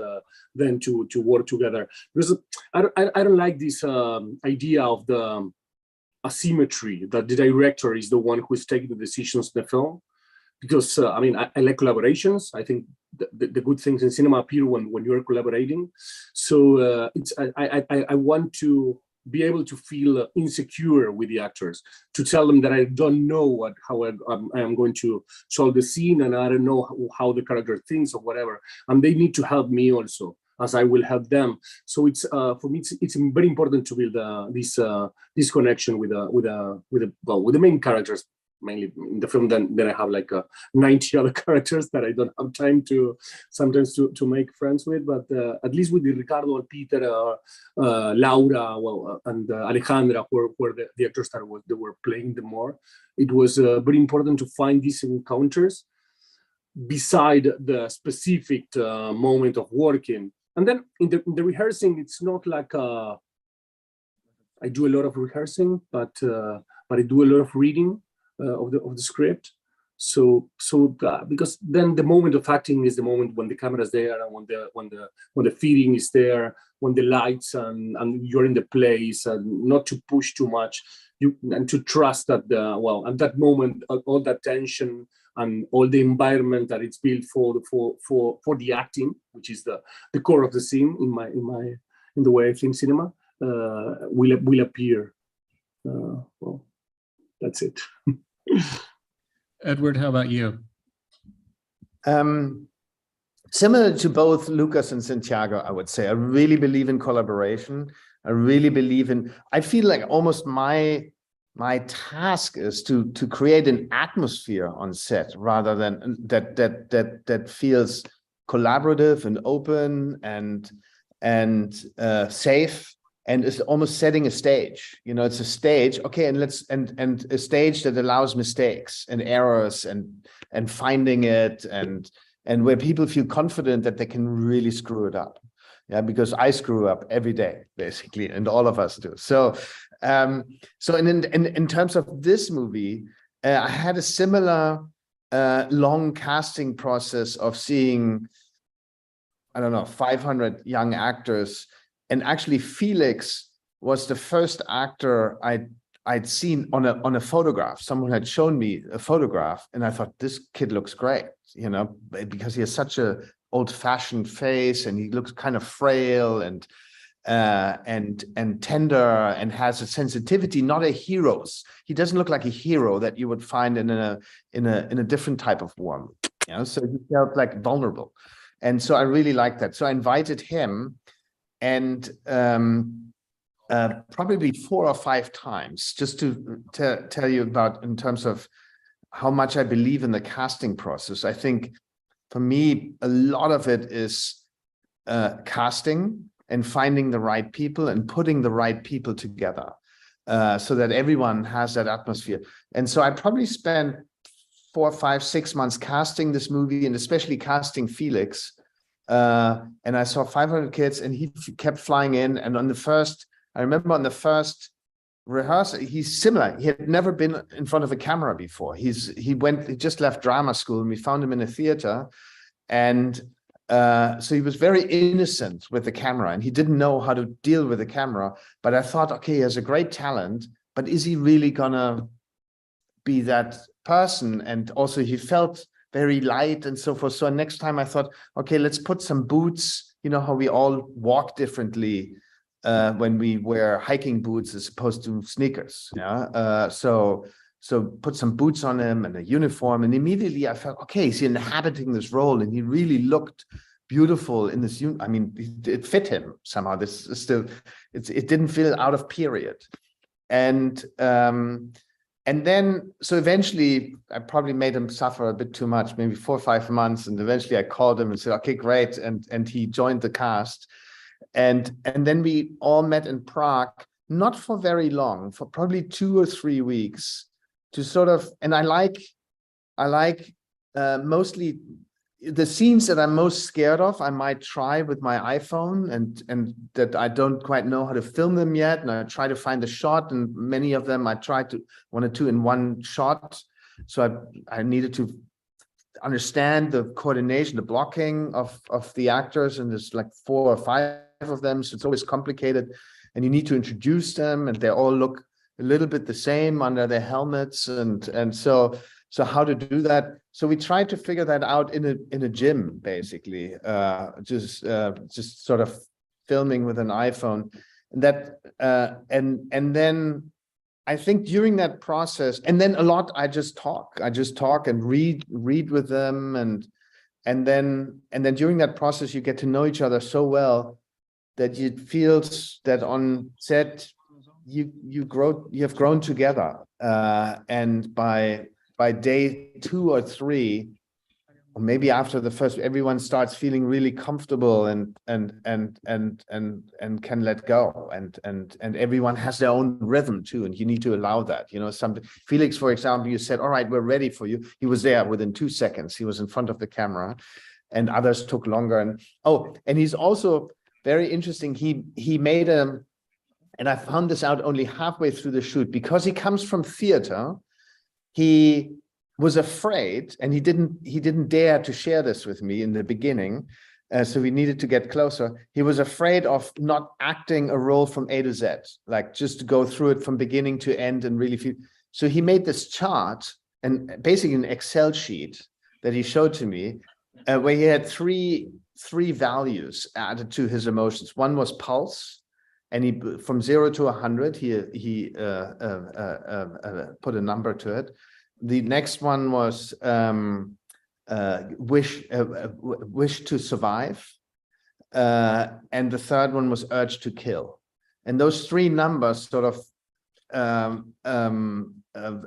then to work together. Because I don't like this idea of the asymmetry, that the director is the one who is taking the decisions in the film. Because I like collaborations. I think the good things in cinema appear when you're collaborating. So I want to be able to feel insecure with the actors, to tell them that I don't know how I am going to solve the scene, and I don't know how the character thinks or whatever, and they need to help me also, as I will help them. So it's for me it's very important to build this connection with the main characters. Mainly in the film, then I have like 90 other characters that I don't have time to sometimes to make friends with, but at least with the Ricardo, Peter, Laura, and Alejandra, who were the actors that were playing them more. It was very important to find these encounters beside the specific moment of working. And then in the rehearsing, it's not like I do a lot of rehearsing, but I do a lot of reading of the script. So because then the moment of acting is the moment when the camera is there, and when the feeding is there, when the lights and you're in the place, and not to push too much, and to trust that at that moment all that tension and all the environment that it's built for the acting, which is the core of the scene in the way I think cinema will appear. That's it. Edward, how about you? Similar to both Lukas and Santiago, I would say I really believe in collaboration. I feel like almost my task is to create an atmosphere on set, rather than that feels collaborative and open and safe. And it's almost setting a stage. You know, it's a stage. Okay, and a stage that allows mistakes and errors and finding it, and where people feel confident that they can really screw it up. Yeah, because I screw up every day, basically, and all of us do. So in terms of this movie, I had a similar long casting process of seeing, 500 young actors. And actually, Felix was the first actor I'd seen on a photograph. Someone had shown me a photograph, and I thought, this kid looks great, you know, because he has such a old-fashioned face, and he looks kind of frail, and and tender and has a sensitivity, not a hero's. He doesn't look like a hero that you would find in a different type of warm. You know, so he felt like vulnerable. And so I really liked that. So I invited him, and probably 4 or 5 times, just to tell you about in terms of how much I believe in the casting process. I think for me, a lot of it is casting and finding the right people and putting the right people together so that everyone has that atmosphere. And so I probably spent 4, 5, 6 months casting this movie, and especially casting Felix. And I saw 500 kids, and he kept flying in. And I remember on the first rehearsal, he's similar. He had never been in front of a camera before. He just left drama school, and we found him in a theater. And so he was very innocent with the camera, and he didn't know how to deal with the camera. But I thought, okay, he has a great talent, but is he really gonna be that person? And also he felt very light and so forth. So next time I thought, okay, let's put some boots. You know how we all walk differently when we wear hiking boots as opposed to sneakers. Yeah. So put some boots on him and a uniform, and immediately I felt, okay, he's inhabiting this role, and he really looked beautiful in this. I mean, it fit him somehow. This is still, it didn't feel out of period, and then so eventually I probably made him suffer a bit too much, maybe 4 or 5 months, and eventually I called him and said, okay, great, and he joined the cast, and then we all met in Prague, not for very long, for probably 2 or 3 weeks. To sort of, and I like mostly the scenes that I'm most scared of. I might try with my iPhone, and that I don't quite know how to film them yet, and I try to find the shot, and many of them I tried to 1 or 2 in one shot. So I needed to understand the coordination, the blocking of the actors, and there's like 4 or 5 of them, so it's always complicated, and you need to introduce them, and they all look a little bit the same under their helmets, and so how to do that. So we tried to figure that out in a gym, basically, just sort of filming with an iPhone, and that and then I think during that process, and then a lot I just talk and read with them, and then during that process you get to know each other so well that it feels that on set you have grown together, and by day 2 or 3, or maybe after the first, everyone starts feeling really comfortable and can let go, and everyone has their own rhythm too, and you need to allow that. You know, Felix, for example, you said, all right, we're ready for you. He was there within 2 seconds. He was in front of the camera, and others took longer. And he's also very interesting. He made and I found this out only halfway through the shoot, because he comes from theater. He was afraid, and he didn't dare to share this with me in the beginning. So we needed to get closer. He was afraid of not acting a role from A to Z, like just to go through it from beginning to end and really feel. So he made this chart, and basically an Excel sheet that he showed to me, where he had three values added to his emotions. One was pulse. And he, from 0 to 100, he put a number to it. The next one was wish to survive, and the third one was urge to kill. And those 3 numbers sort of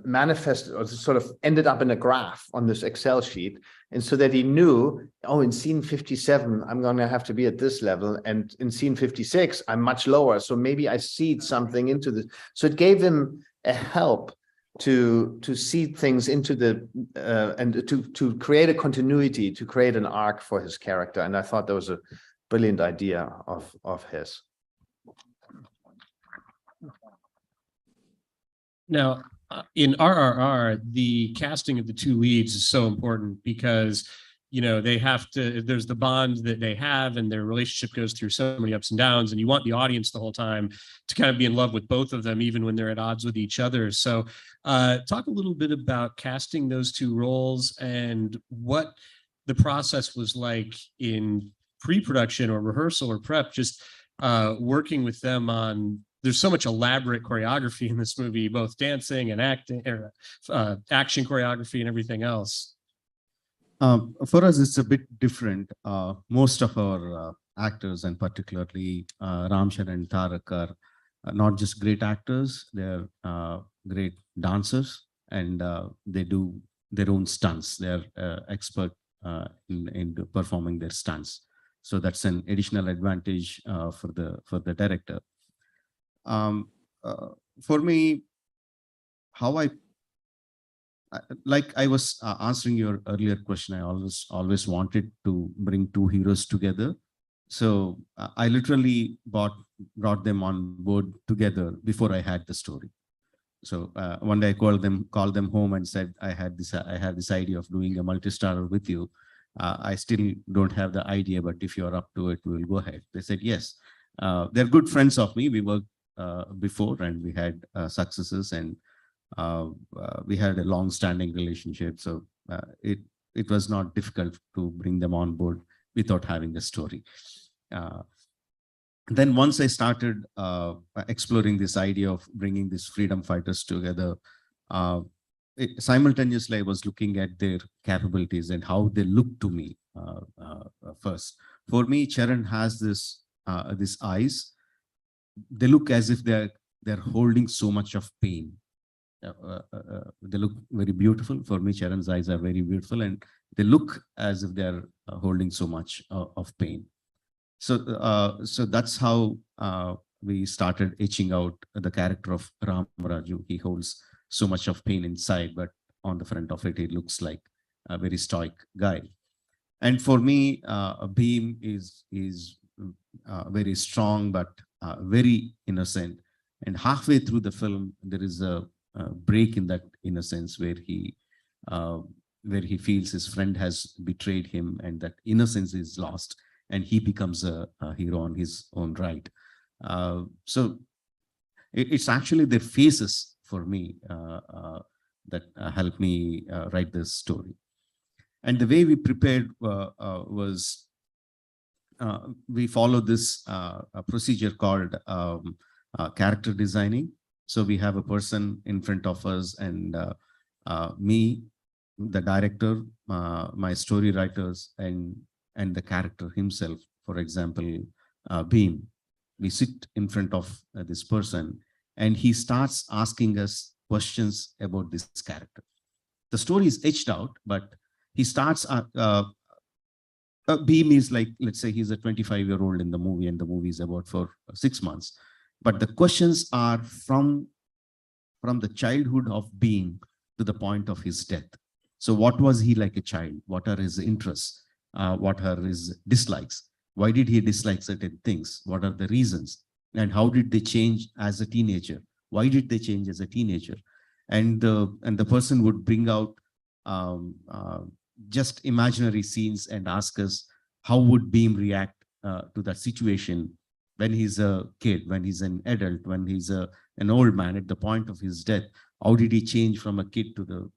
manifested, or sort of ended up in a graph on this Excel sheet. And so that he knew, oh, in scene 57, I'm going to have to be at this level. And in scene 56, I'm much lower. So maybe I seed something into this. So it gave him a help to seed things into the, and to create a continuity, to create an arc for his character. And I thought that was a brilliant idea of his. Now, in RRR, the casting of the 2 leads is so important, because, you know, they have to, there's the bond that they have, and their relationship goes through so many ups and downs, and you want the audience the whole time to kind of be in love with both of them, even when they're at odds with each other. So talk a little bit about casting those 2 roles, and what the process was like in pre-production or rehearsal or prep, just working with them on, there's so much elaborate choreography in this movie, both dancing and acting, action choreography and everything else. For us, it's a bit different. Most of our actors, and particularly Ramshan and Tarak, are not just great actors, they're great dancers, and they do their own stunts. They're expert in performing their stunts. So that's an additional advantage for the director. For me, how like I was answering your earlier question, I always wanted to bring two heroes together. So I literally brought them on board together before I had the story. So one day I called them home and said, I had this idea of doing a multi-starrer with you. I still don't have the idea, but if you're up to it, we'll go ahead. They said yes. They're good friends of me. We worked before and we had successes, and we had a long-standing relationship. So it was not difficult to bring them on board without having a story. Then once I started exploring this idea of bringing these freedom fighters together, simultaneously I was looking at their capabilities and how they look to me first. For me, Charan has this eyes. They look as if they're holding so much of pain. They look very beautiful. For me, Charan's eyes are very beautiful, and they look as if they're holding so much of pain. So that's how we started etching out the character of Ram Raju. He holds so much of pain inside, but on the front of it, he looks like a very stoic guy. And for me, Bhim is very strong, but very innocent. And halfway through the film, there is a break in that innocence where he feels his friend has betrayed him, and that innocence is lost, and he becomes a hero on his own right. So it's actually their faces for me that helped me write this story. And the way we prepared was we followed this procedure called character designing. So we have a person in front of us, and me, the director, my story writers, and the character himself. For example, Bhim, we sit in front of this person, and he starts asking us questions about this character. The story is etched out, but he starts. Bhim is like, let's say he's a 25-year-old in the movie, and the movie is about for 6 months. But the questions are from the childhood of Bhim to the point of his death. So what was he like a child? What are his interests? What are his dislikes? Why did he dislike certain things? What are the reasons? And how did they change as a teenager? Why did they change as a teenager? And the person would bring out just imaginary scenes and ask us, how would Bhim react to that situation when he's a kid, when he's an adult, when he's an old man at the point of his death? How did he change from a kid to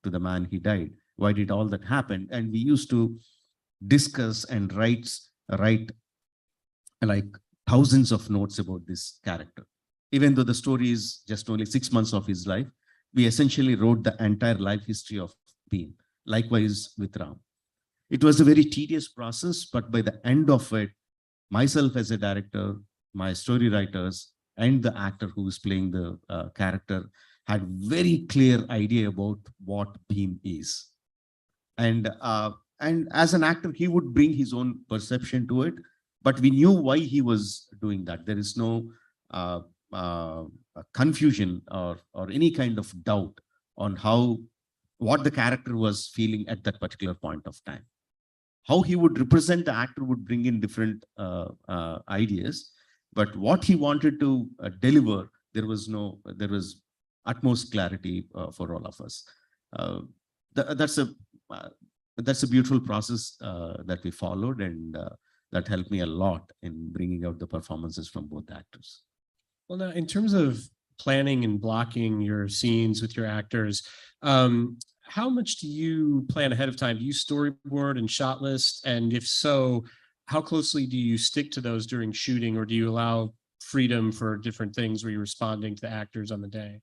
the man he died? Why did all that happen? And we used to discuss and write like thousands of notes about this character. Even though the story is just only 6 months of his life, we essentially wrote the entire life history of Bhim. Likewise with Ram. It was a very tedious process, but by the end of it, myself as a director, my story writers, and the actor who is playing the character had very clear idea about what Bhim is. And as an actor, he would bring his own perception to it, but we knew why he was doing that. There is no confusion or any kind of doubt on what the character was feeling at that particular point of time. How he would represent the actor would bring in different ideas, but what he wanted to deliver, there was utmost clarity for all of us. That's a beautiful process that we followed, and that helped me a lot in bringing out the performances from both actors. Well, now in terms of planning and blocking your scenes with your actors, how much do you plan ahead of time? Do you storyboard and shot list? And if so, how closely do you stick to those during shooting, or do you allow freedom for different things where you're responding to the actors on the day?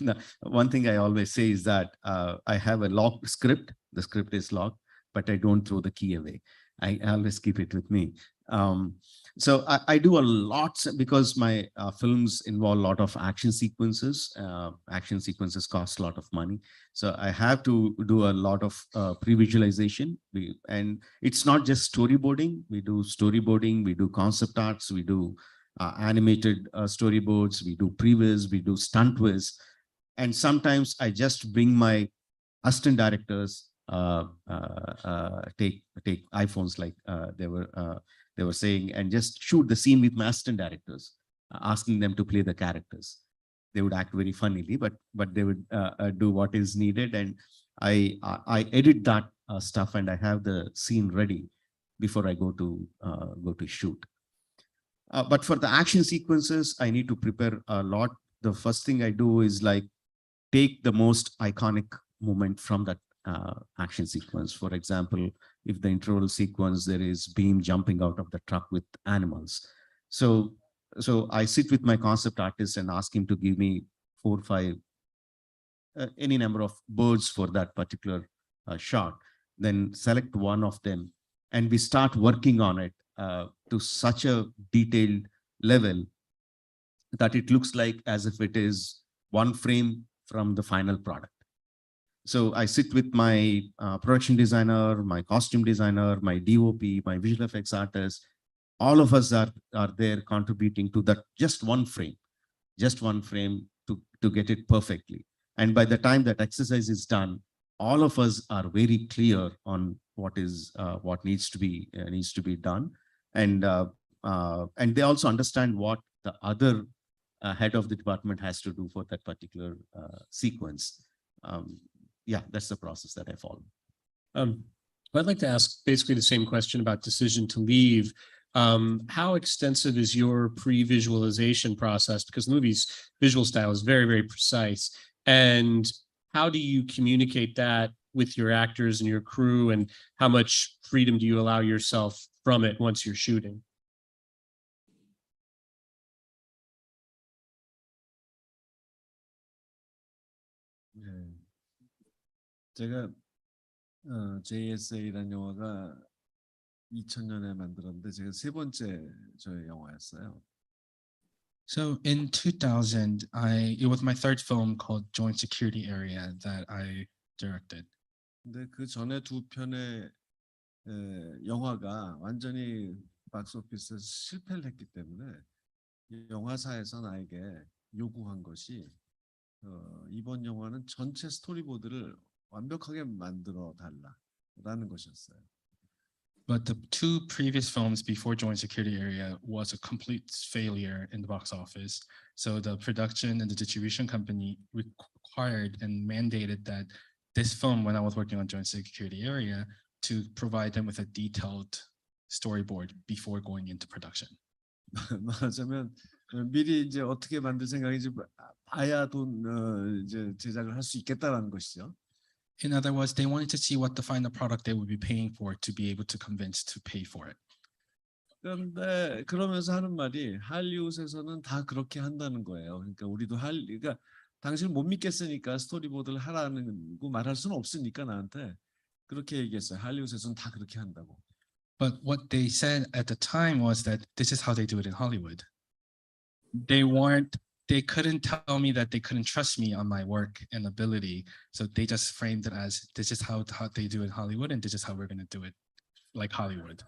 No, one thing I always say is that I have a locked script. The script is locked, but I don't throw the key away. I always keep it with me. So I do a lot because my films involve a lot of action sequences. Action sequences cost a lot of money. So I have to do a lot of pre-visualization. And it's not just storyboarding. We do storyboarding, we do concept arts, we do animated storyboards, we do previs, we do stunt whiz. And sometimes I just bring my assistant directors, take iPhones like they were saying, and just shoot the scene with my assistant directors, asking them to play the characters. They would act very funnily, but they would do what is needed, and I edit that stuff, and I have the scene ready before I go to shoot. But for the action sequences, I need to prepare a lot. The first thing I do is like take the most iconic moment from that action sequence. For example, if the interval sequence, there is Beam jumping out of the truck with animals. So I sit with my concept artist and ask him to give me 4 or 5, any number of birds for that particular shot, then select one of them, and we start working on it to such a detailed level that it looks like as if it is one frame from the final product. So I sit with my production designer, my costume designer, my DOP, my visual effects artist. All of us are there contributing to that just one frame to get it perfectly. And by the time that exercise is done, all of us are very clear on what needs to be done, and they also understand what the other head of the department has to do for that particular sequence. Yeah, that's the process that I follow. I'd like to ask basically the same question about decision to leave. How extensive is your pre-visualization process? Because the movie's visual style is very, very precise. And how do you communicate that with your actors and your crew? And how much freedom do you allow yourself from it once you're shooting? 제가 JSA라는 영화가 2000년에 만들었는데 제가 3번째 저의 영화였어요. So in 2000, it was my third film called Joint Security Area that I directed. 근데 그 전에 2편의 영화가 완전히 박스오피스에서 실패를 했기 때문에 영화사에서 나에게 요구한 것이 이번 영화는 전체 스토리보드를 완벽하게 만들어 달라라는 것이었어요. But the 2 previous films before Joint Security Area was a complete failure in the box office. So the production and the distribution company required and mandated that this film, when I was working on Joint Security Area, to provide them with a detailed storyboard before going into production. 말하자면 미리 이제 어떻게 만들 생각인지 봐야 이제 제작을 할 수 있겠다라는 것이죠. In other words, they wanted to see what the final product they would be paying for to be able to convince to pay for it. 그런데 그러면서 하는 말이 할리우드에서는 다 그렇게 한다는 거예요. 그러니까 우리도 그러니까 당신을 못 믿겠으니까 스토리보드를 하라는 거 말할 수는 없으니까 나한테 그렇게 얘기했어요. 할리우드에서는 다 그렇게 한다고. But what they said at the time was that this is how they do it in Hollywood. They couldn't tell me that they couldn't trust me on my work and ability. So they just framed it as this is how they do it in Hollywood, and this is how we're going to do it like Hollywood.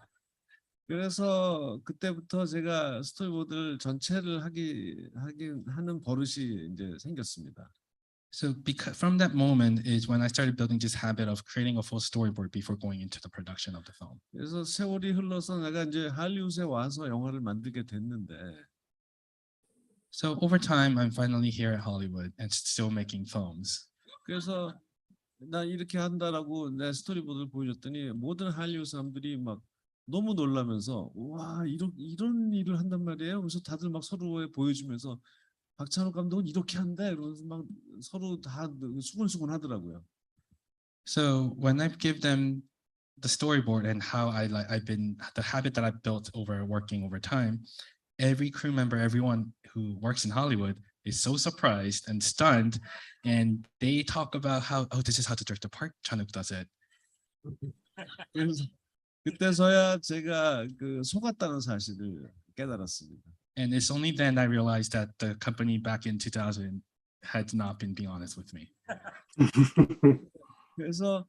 그래서 그때부터 제가 스토리보드를 전체를 하는 버릇이 이제 생겼습니다. So from that moment is when I started building this habit of creating a full storyboard before going into the production of the film. 그래서 세월이 흘러서 내가 이제 할리우드에 와서 영화를 만들게 됐는데. So over time, I'm finally here at Hollywood and still making films. 그래서 나 이렇게 한다라고 내 스토리보드를 보여줬더니 모든 할리우드 사람들이 막 너무 놀라면서 와 이런 일을 한단 말이에요. 그래서 다들 막 서로에 보여주면서 박찬욱 감독은 이렇게 한대. 그러면서 막 서로 다 수근수근 하더라고요. So when I give them the storyboard and how I've been the habit that I've built over working over time, every crew member, everyone who works in Hollywood is so surprised and stunned, and they talk about how, oh, this is how the director Park Chan-wook does it. 그래서 그때서야 제가 그 속았다는 사실을 깨달았습니다. And it's only then I realized that the company back in 2000 had not been being honest with me. 그래서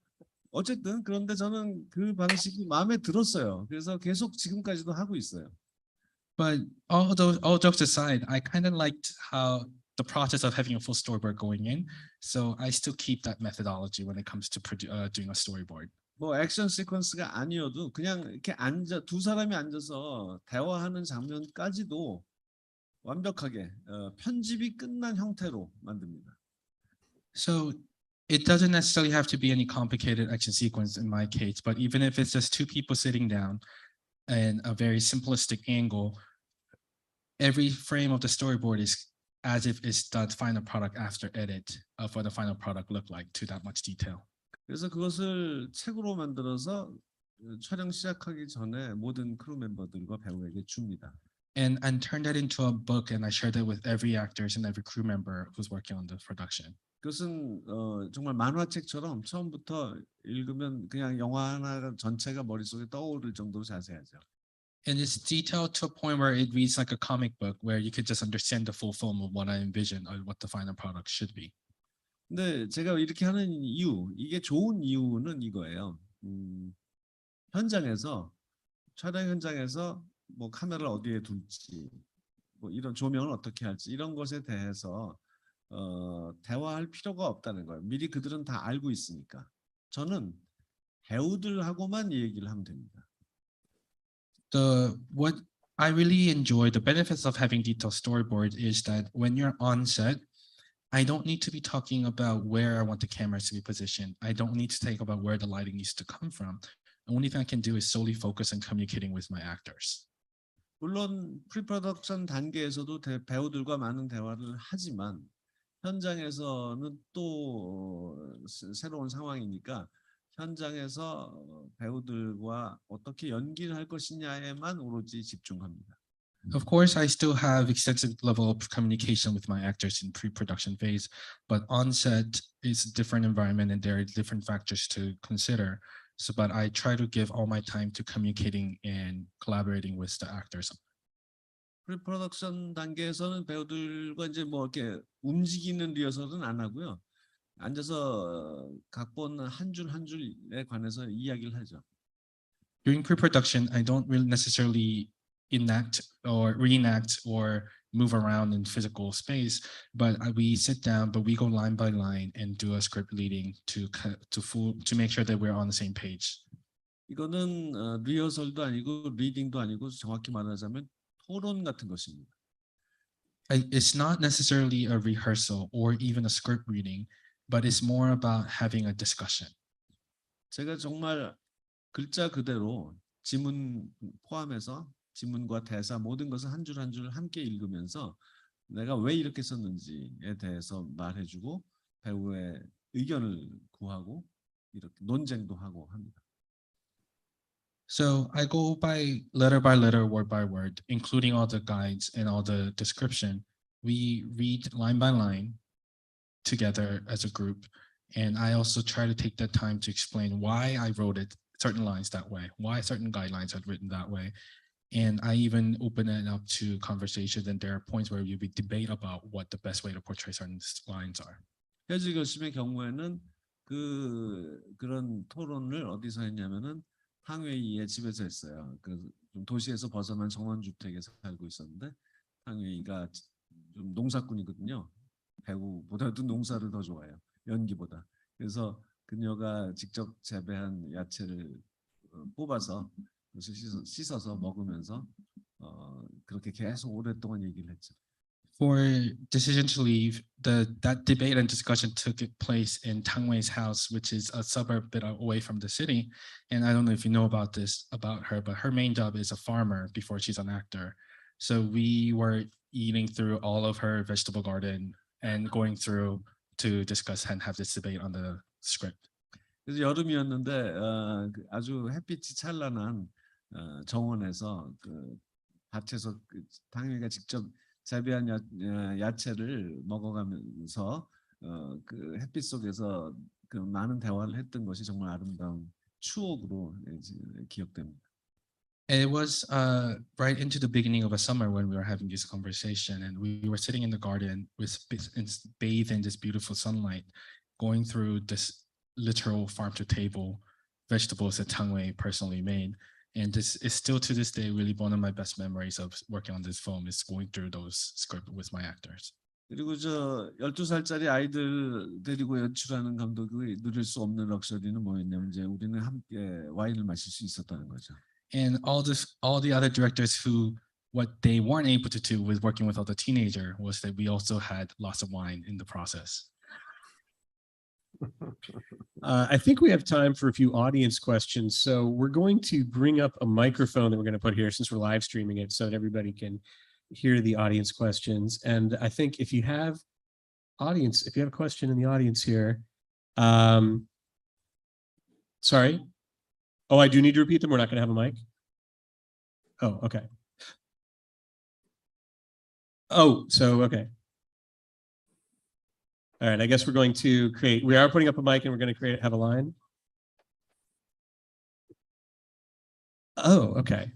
어쨌든 그런데 저는 그 방식이 마음에 들었어요. 그래서 계속 지금까지도 하고 있어요. But all jokes aside, I kind of liked how the process of having a full storyboard going in. So I still keep that methodology when it comes to doing a storyboard. 뭐 액션 시퀀스가 아니어도 그냥 이렇게 두 사람이 앉아서 대화하는 장면까지도 완벽하게 편집이 끝난 형태로 만듭니다. So it doesn't necessarily have to be any complicated action sequence in my case, but even if it's just two people sitting down and a very simplistic angle, every frame of the storyboard is as if it's the final product after edit of what the final product looked like to that much detail. 그래서 그것을 책으로 만들어서 촬영 시작하기 전에 모든 크루 멤버들과 배우에게 줍니다. And turn that into a book, and I shared it with every actors and every crew member who's working on the production. 그것은 정말 만화책처럼 처음부터 읽으면 그냥 영화 하나 전체가 머릿속에 떠오를 정도로 자세하죠. And it's detailed to a point where it reads like a comic book, where you could just understand the full film of what I envision or what the final product should be. 근데 제가 이렇게 하는 이유, 이게 좋은 이유는 이거예요. 현장에서 촬영 현장에서 뭐 카메라를 어디에 둘지, 뭐 이런 조명을 어떻게 할지 이런 것에 대해서 대화할 필요가 없다는 거예요. 미리 그들은 다 알고 있으니까. 저는 배우들하고만 얘기를 하면 됩니다. What I really enjoy, the benefits of having detailed storyboard is that when you're on set, I don't need to be talking about where I want the cameras to be positioned. I don't need to think about where the lighting needs to come from. The only thing I can do is solely focus on communicating with my actors. 물론 프리프로덕션 단계에서도 배우들과 많은 대화를 하지만 현장에서는 또 새로운 상황이니까 현장에서 배우들과 어떻게 연기를 할 것이냐에만 오로지 집중합니다. Of course, I still have extensive level of communication with my actors in pre-production phase, but on set is a different environment and there are different factors to consider. So, but I try to give all my time to communicating and collaborating with the actors. 프리프로덕션 단계에서는 배우들과 이제 뭐 이렇게 움직이는 리허설은 안 하고요. 앉아서 각본 한 줄 한 줄에 관해서 이야기를 하죠. During pre-production, I don't really necessarily enact or reenact or move around in physical space, but we sit down, but we go line by line and do a script reading to make sure that we're on the same page. 이거는 리허설도 아니고 리딩도 아니고 정확히 말하자면 토론 같은 것입니다. It's not necessarily a rehearsal or even a script reading, but it's more about having a discussion. 제가 정말 글자 그대로 지문 포함해서 지문과 대사 모든 것을 한 줄 한 줄 함께 읽으면서 내가 왜 이렇게 썼는지에 대해서 말해주고 배우의 의견을 구하고 이렇게 논쟁도 하고 합니다. So I go by letter, word by word, including all the guides and all the description. We read line by line together as a group. And I also try to take the time to explain why I wrote it certain lines that way, why certain guidelines are written that way. And I even open it up to conversations, and there are points where we debate about what the best way to portray certain lines are. 해지 결심의 경우에는 그런 토론을 어디서 했냐면은 탕웨이의 집에서 했어요. 좀 도시에서 벗어난 정원주택에서 살고 있었는데 탕웨이가 좀 농사꾼이거든요. 배우보다도 농사를 더 좋아해요. 연기보다. 그래서 그녀가 직접 재배한 야채를 뽑아서 씻어서 먹으면서 그렇게 계속 오랫동안 얘기를 했죠. For decision to leave, that debate and discussion took place in Tangwei's house, which is a suburb a bit away from the city. And I don't know if you know about this about her, but her main job is a farmer before she's an actor. So we were eating through all of her vegetable garden and going through to discuss and have this debate on the script. 그래서 여름이었는데 아주 햇빛이 찬란한 정원에서 그 밭에서 그 당일이가 직접 재배한 야채를 먹어가면서 그 햇빛 속에서 그 많은 대화를 했던 것이 정말 아름다운 추억으로 기억됩니다. It was right into the beginning of a summer when we were having this conversation, and we were sitting in the garden with bathed in this beautiful sunlight, going through this literal farm to table vegetables that Tangwei personally made. And this is still to this day really one of my best memories of working on this film, is going through those scripts with my actors. 그리고 저 12살짜리 아이들 데리고 연출하는 감독이 누릴 수 없는 럭셔리는 뭐였냐면 이제 우리는 함께 와인을 마실 수 있었다는 거죠. And all the other directors who, what they weren't able to do with working with all the teenager was that we also had lots of wine in the process. I think we have time for a few audience questions. So we're going to bring up a microphone that we're going to put here since we're live streaming it so that everybody can hear the audience questions. And I think if you have a question in the audience here, sorry. Oh, I do need to repeat them. We're not going to have a mic. Oh, okay. Oh, so, okay. All right, I guess we're going to we are putting up a mic and we're going to have a line. Oh, okay.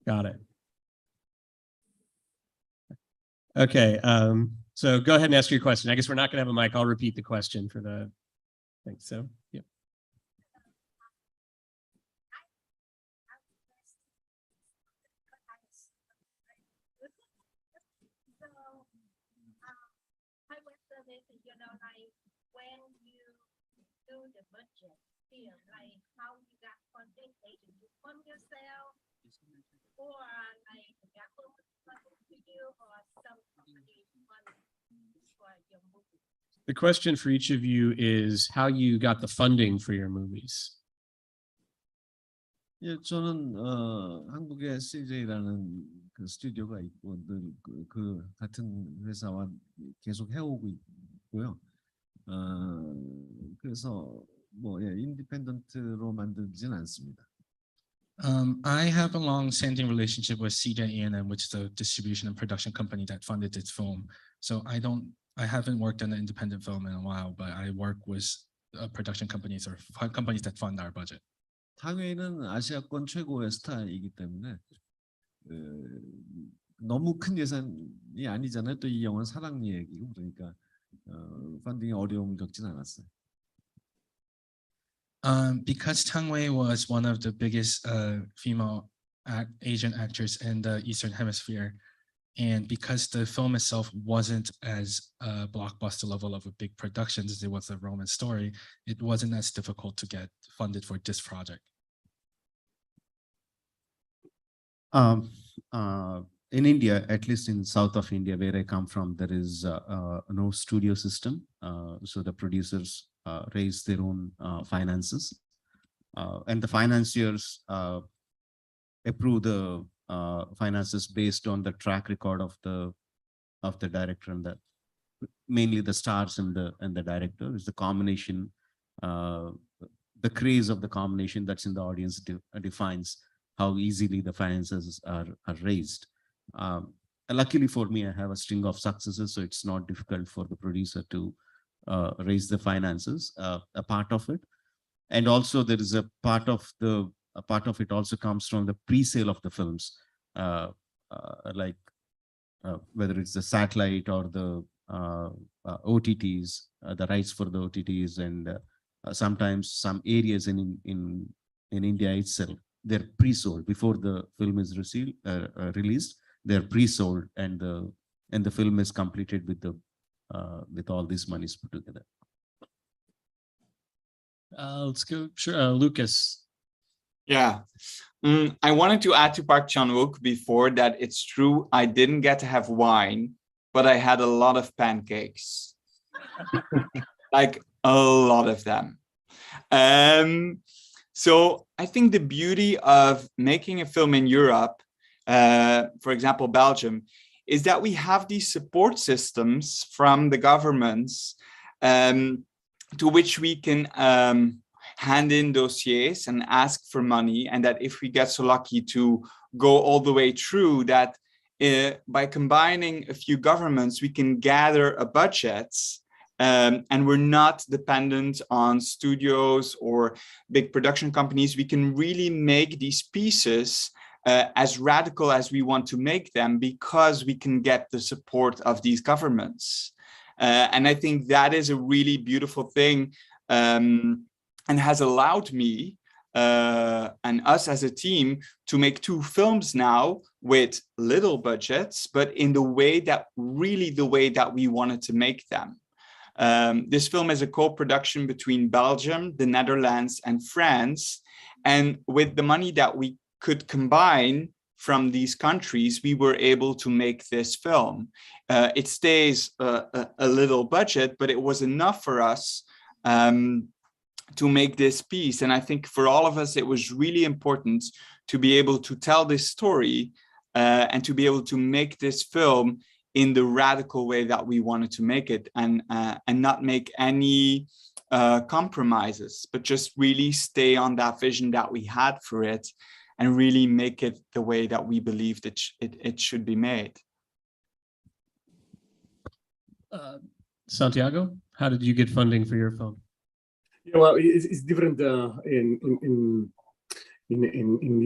Got it. Okay, so go ahead and ask your question. I guess we're not going to have a mic. I'll repeat the question for the thing. So, yeah. You know, like when you do the budget here, like how you got funding, did you fund yourself, or like the government funded to you, or some company funded for your movie? The question for each of you is how you got the funding for your movies. 예, 저는 한국의 CJ라는 그 스튜디오가 있고 늘 그 같은 회사와 계속 해오고 있고요. 그래서 뭐 인디펜던트로 만들진 않습니다. I have a long-standing relationship with CJ E&M, which is a distribution and production company that funded this film. So I haven't worked on an independent film in a while, but I work with production companies or companies that fund our budget. 탕웨이는 아시아권 최고의 스타이기 때문에 너무 큰 예산이 아니잖아요. 또 이 영화는 사랑 얘기고 그러니까 펀딩에 어려움을 겪진 않았어요. Because Tangwei was one of the biggest female Asian actors in the Eastern Hemisphere, and because the film itself wasn't as a blockbuster level of a big production as it was a romance story, it wasn't as difficult to get funded for this project. In India, at least in south of India, where I come from, there is no studio system. So the producers raise their own finances, and the financiers approve the finances based on the track record of the director and mainly the stars and the director. Is the combination, the craze of the combination that's in the audience defines how easily the finances are raised. Luckily for me, I have a string of successes, so it's not difficult for the producer to raise the finances, a part of it. And also there is a part of it also comes from the pre-sale of the films, like whether it's the satellite or the OTTs, the rights for the OTTs, and sometimes some areas in India itself, they're pre-sold before the film is released. They're pre-sold, and the film is completed with all these monies put together. Let's go. Sure, Lukas. Yeah, I wanted to add to Park Chan-wook before that it's true I didn't get to have wine, but I had a lot of pancakes, like a lot of them. So I think the beauty of making a film in Europe, for example, Belgium, is that we have these support systems from the governments to which we can hand in dossiers and ask for money, and that if we get so lucky to go all the way through, that by combining a few governments, we can gather a budget, and we're not dependent on studios or big production companies. We can really make these pieces as radical as we want to make them, because we can get the support of these governments. And I think that is a really beautiful thing, and has allowed me and us as a team to make 2 films now with little budgets, but in the way that we wanted to make them. This film is a co-production between Belgium, the Netherlands, and France. And with the money that we could combine from these countries, we were able to make this film. It stays a little budget, but it was enough for us to make this piece. And I think for all of us, it was really important to be able to tell this story and to be able to make this film in the radical way that we wanted to make it, and not make any compromises, but just really stay on that vision that we had for it, and really make it the way that we believed it should be made. Santiago, how did you get funding for your film? Yeah, well, it's different in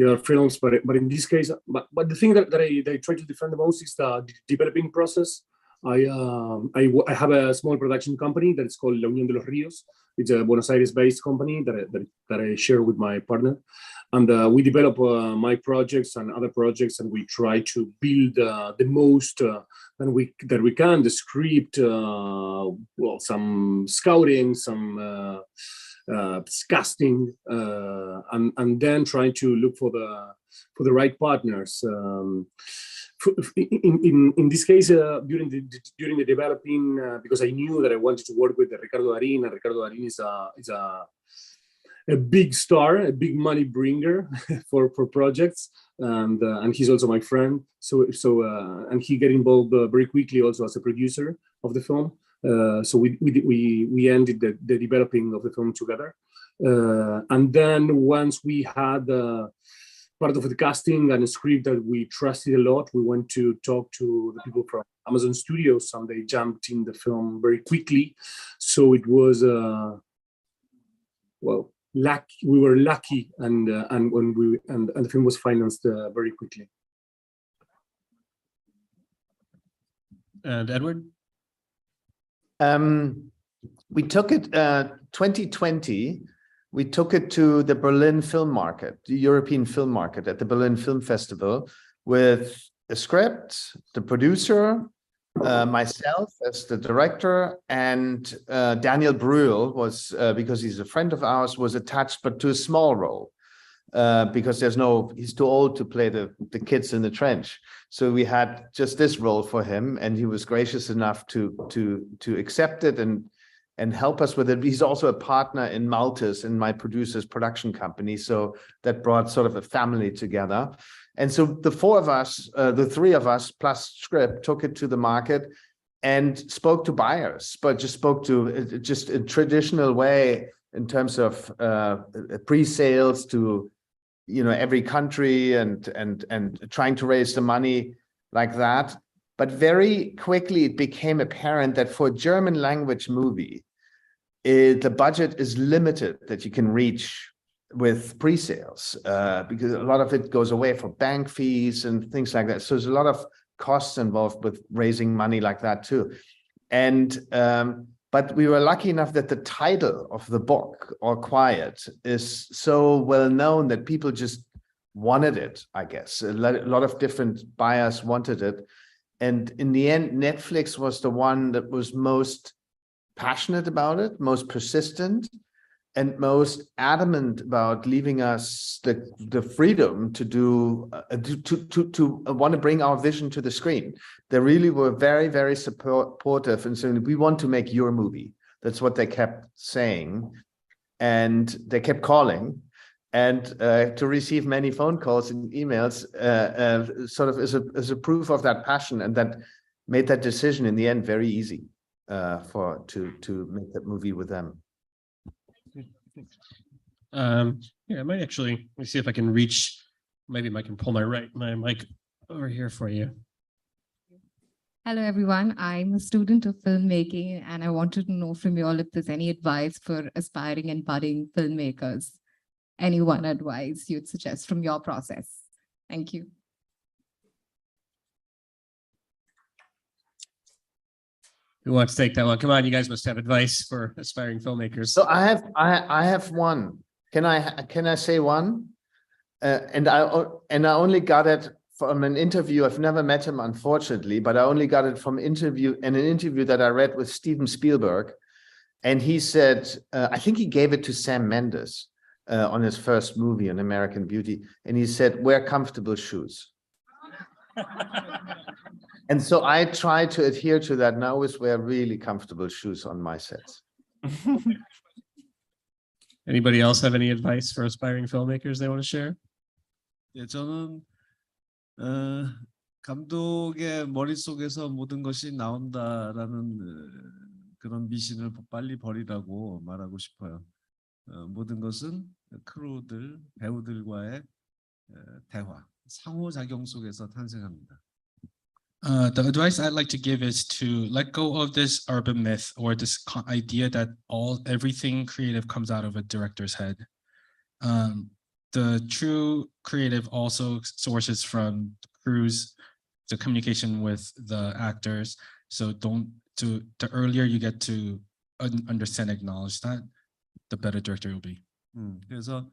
your films, but in this case, but the thing that I try to defend the most is the developing process. I have a small production company that is called La Unión de los Ríos. It's a Buenos Aires-based company that I share with my partner, and we develop my projects and other projects, and we try to build the most that we can. The script, well, some scouting, some casting, and then trying to look for the right partners. In this case, during the developing, because I knew that I wanted to work with Ricardo Darín, and Ricardo Darín is a big star, a big money bringer for projects, and he's also my friend. So and he get involved very quickly also as a producer of the film. So we ended the developing of the film together, and then once we had part of the casting and a script that we trusted a lot, we went to talk to the people from Amazon Studios, and they jumped in the film very quickly. So it was well, we were lucky, and the film was financed very quickly. And Edward? We took it 2020. We took it to the Berlin film market, the European film market, at the Berlin Film Festival, with a script, the producer, myself as the director, and Daniel Brühl was, because he's a friend of ours, was attached, but to a small role, because he's too old to play the kids in the trench. So we had just this role for him, and he was gracious enough to accept it and help us with it. He's also a partner in Maltes, in my producer's production company. So that brought sort of a family together. And so the 4 of us, the 3 of us plus script, took it to the market and spoke to buyers, but just spoke to just a traditional way in terms of pre-sales to, every country and trying to raise the money like that. But very quickly, it became apparent that for a German language movie, the budget is limited that you can reach with pre-sales, because a lot of it goes away for bank fees and things like that. So there's a lot of costs involved with raising money like that too. And but we were lucky enough that the title of the book, All Quiet, is so well known that people just wanted it, I guess. A lot of different buyers wanted it. And in the end, Netflix was the one that was most passionate about it, most persistent, and most adamant about leaving us the freedom to do to want to bring our vision to the screen. They really were very, very supportive and saying, we want to make your movie. That's what they kept saying, and they kept calling. And to receive many phone calls and emails sort of is a proof of that passion, and that made that decision in the end very easy to make that movie with them. Yeah, I might actually, let me see if I can reach, maybe I can pull my mic over here for you. Hello, everyone. I'm a student of filmmaking, and I wanted to know from you all if there's any advice for aspiring and budding filmmakers. Any one advice you'd suggest from your process? Thank you. Who wants to take that one? Come on, you guys must have advice for aspiring filmmakers. So I have one. Can I say one? And I only got it from an interview. I've never met him, unfortunately, but I only got it from an interview that I read with Steven Spielberg. And he said, I think he gave it to Sam Mendes on his first movie, on American Beauty. And he said, wear comfortable shoes. And so I try to adhere to that, and I always wear really comfortable shoes on my sets. Anybody else have any advice for aspiring filmmakers they want to share? 예, 저는 감독의 머릿속에서 모든 것이 나온다라는 그런 미신을 빨리 버리라고 말하고 싶어요. 모든 것은 크루들, 배우들과의 대화, 상호작용 속에서 탄생합니다. The advice I'd like to give is to let go of this urban myth or this idea that everything creative comes out of a director's head. The true creative also sources from crews, the communication with the actors. So the earlier you get to understand, acknowledge that, the better director you'll be. 그래서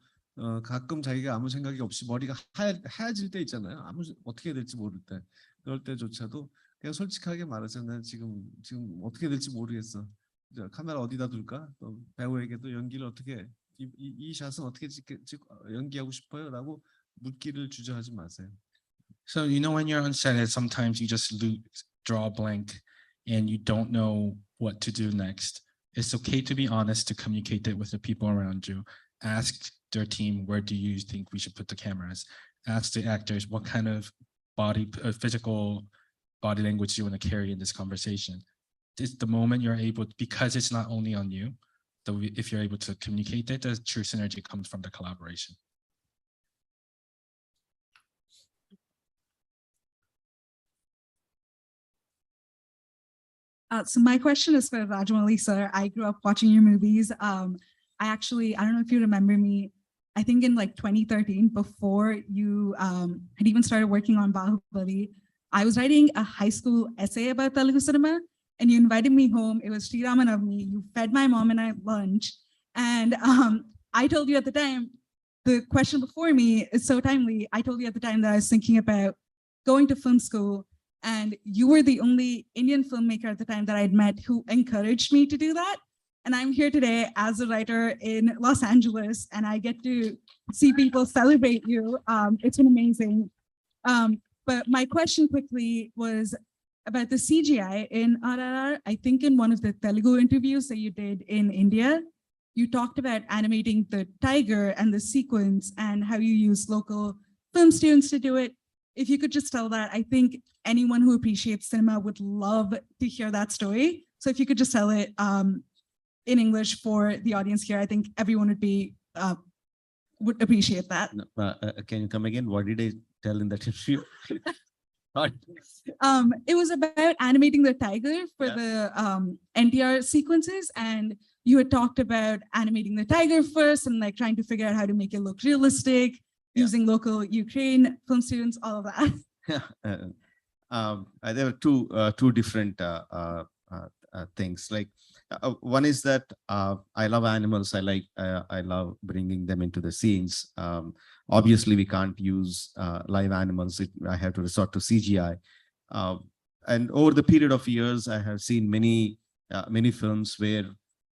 가끔 자기가 아무 생각이 없이 머리가 하얘질 때 있잖아요. 어떻게 해야 될지 모를 때. 그럴 때조차도 그냥 솔직하게 말하잖아요. 지금 어떻게 될지 모르겠어. 카메라 어디다 둘까? 또 배우에게도 연기를 어떻게 이 샷은 어떻게 연기하고 싶어요? 라고 묻기를 주저하지 마세요. So when you're on set, sometimes you just draw a blank and you don't know what to do next. It's okay to be honest, to communicate it with the people around you. Ask their team, where do you think we should put the cameras? Ask the actors, what kind of physical body language you want to carry in this conversation. It's the moment you're able, because it's not only on you, if you're able to communicate it, the true synergy comes from the collaboration. So my question is for Rajamouli sir. I grew up watching your movies. I don't know if you remember me, I think in like 2013, before you had even started working on Bahubali, I was writing a high school essay about Telugu cinema, and you invited me home. It was Sri Ramanavami. You fed my mom and I lunch. And I told you at the time, the question before me is so timely. I told you at the time that I was thinking about going to film school, and you were the only Indian filmmaker at the time that I'd met who encouraged me to do that. And I'm here today as a writer in Los Angeles, and I get to see people celebrate you. It's been amazing. But my question quickly was about the CGI in RRR. I think in one of the Telugu interviews that you did in India, you talked about animating the tiger and the sequence and how you use local film students to do it. If you could just tell that, I think anyone who appreciates cinema would love to hear that story. So if you could just tell it in English for the audience here, I think everyone would appreciate that. Can you come again? What did I tell in that interview? It was about animating the tiger for the NTR sequences, and you had talked about animating the tiger first and like trying to figure out how to make it look realistic, using local Ukraine film students, all of that. There were two different things. Like one is that I love animals. I love bringing them into the scenes. Obviously, we can't use live animals. I have to resort to CGI. And over the period of years, I have seen many films where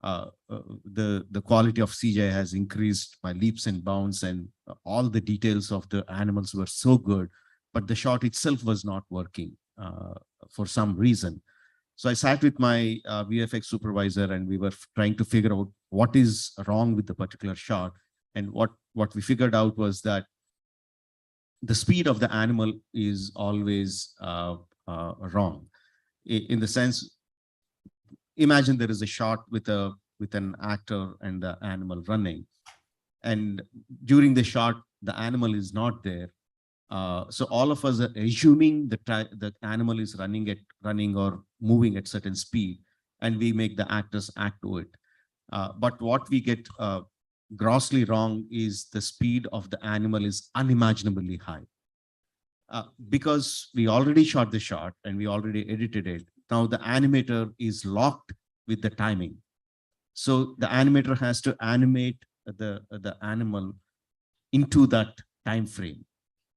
the quality of CGI has increased by leaps and bounds, and all the details of the animals were so good, but the shot itself was not working for some reason. So I sat with my VFX supervisor, and we were trying to figure out what is wrong with the particular shot. And what we figured out was that the speed of the animal is always wrong. In the sense, imagine there is a shot with an actor and the animal running. and during the shot, the animal is not there. So all of us are assuming the animal is running or moving at certain speed, and we make the actors act to it. But what we get grossly wrong is the speed of the animal is unimaginably high. Because we already shot the shot and we already edited it. Now the animator is locked with the timing. So the animator has to animate the animal into that time frame,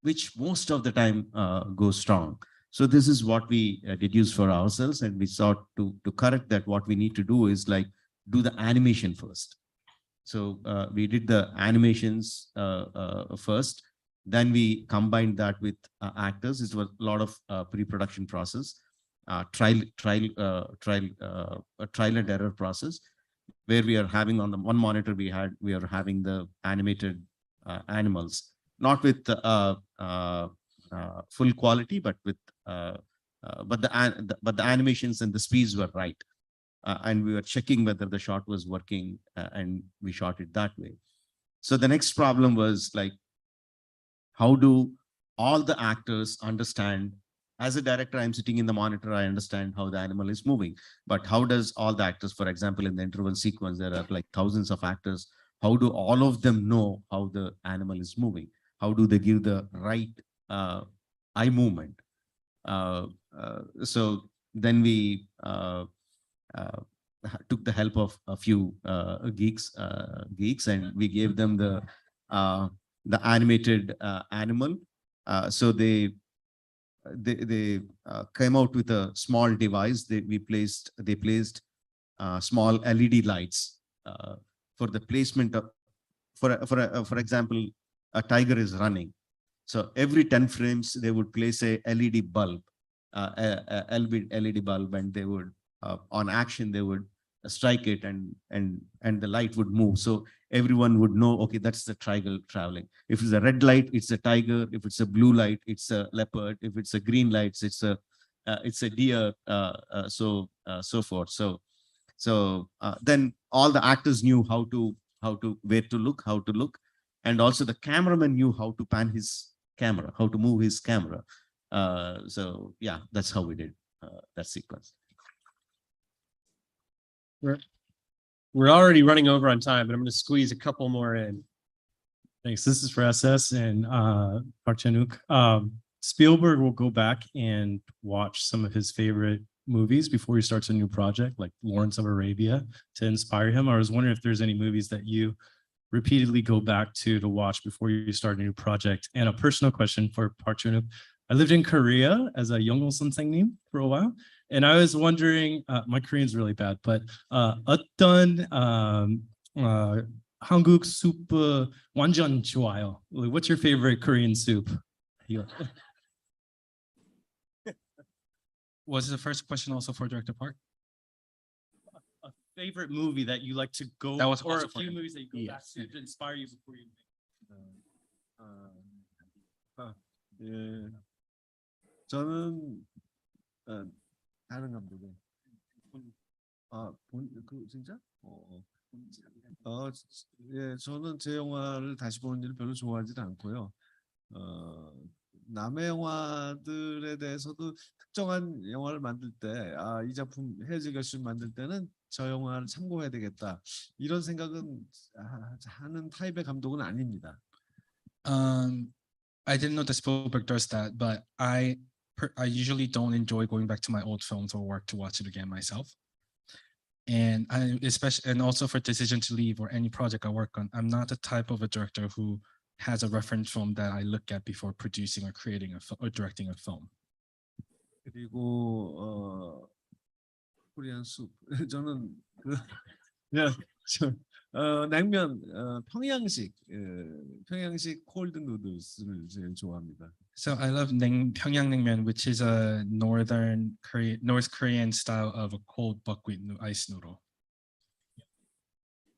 which most of the time goes wrong. So this is what we deduced for ourselves, and we sought to correct that. What we need to do is like do the animation first. So we did the animations first, then we combined that with actors. It was a lot of pre-production process, trial and error process, where we are having on the one monitor we are having the animated animals, not with full quality, but with but the animations and the speeds were right. And we were checking whether the shot was working, and we shot it that way. So the next problem was like, how do all the actors understand? As a director, I'm sitting in the monitor, I understand how the animal is moving, but how does all the actors, for example, in the interval sequence, there are like thousands of actors. How do all of them know how the animal is moving? How do they give the right eye movement? So then we took the help of a few geeks, and we gave them the animated animal. So they came out with a small device. They placed small LED lights for the placement of, for example, a tiger is running. So every 10 frames they would place a LED bulb, LED bulb, and they would on action they would strike it, and the light would move. So everyone would know, okay, that's the tiger traveling. If it's a red light, it's a tiger. If it's a blue light, it's a leopard. If it's a green light, it's a deer. So forth. So then all the actors knew where to look, how to look, and also the cameraman knew how to pan his camera, how to move his camera. So yeah, that's how we did that sequence. We're already running over on time, but I'm going to squeeze a couple more in. Thanks. This is for SS and Park Chan-wook. Spielberg will go back and watch some of his favorite movies before he starts a new project, like Lawrence of Arabia, to inspire him. I was wondering if there's any movies that you repeatedly go back to watch before you start a new project. And a personal question for Park Chan-wook. I lived in Korea as a Yonggol 선생님 for a while. And I was wondering, my Korean's really bad, but 어떤 한국 soup 완전 좋아요? What's your favorite Korean soup? Was the first question also for Director Park? A favorite movie that you like to go, that was or also a for few him. movies that you go back to inspire you before you make. 예, 저는 다른 감독의 진짜? 예, 저는 제 영화를 다시 보는 일을 별로 좋아하지는 않고요. 남의 영화들에 대해서도 특정한 영화를 만들 때, 이 작품 해외적 결심 만들 때는 저 영화를 참고해야 되겠다, 이런 생각은 하는 타입의 감독은 아닙니다. I didn't know that Spielberg does that, but I usually don't enjoy going back to my old films or work to watch it again myself. And and also for Decision to Leave or any project I work on, I'm not the type of a director who has a reference film that I look at before producing or creating or directing a film. 그리고 코리안 숲, 저는 냉면, 평양식 콜드 누들스를 제일 좋아합니다. So I love 평양냉면, which is a North Korean style of a cold buckwheat ice noodle.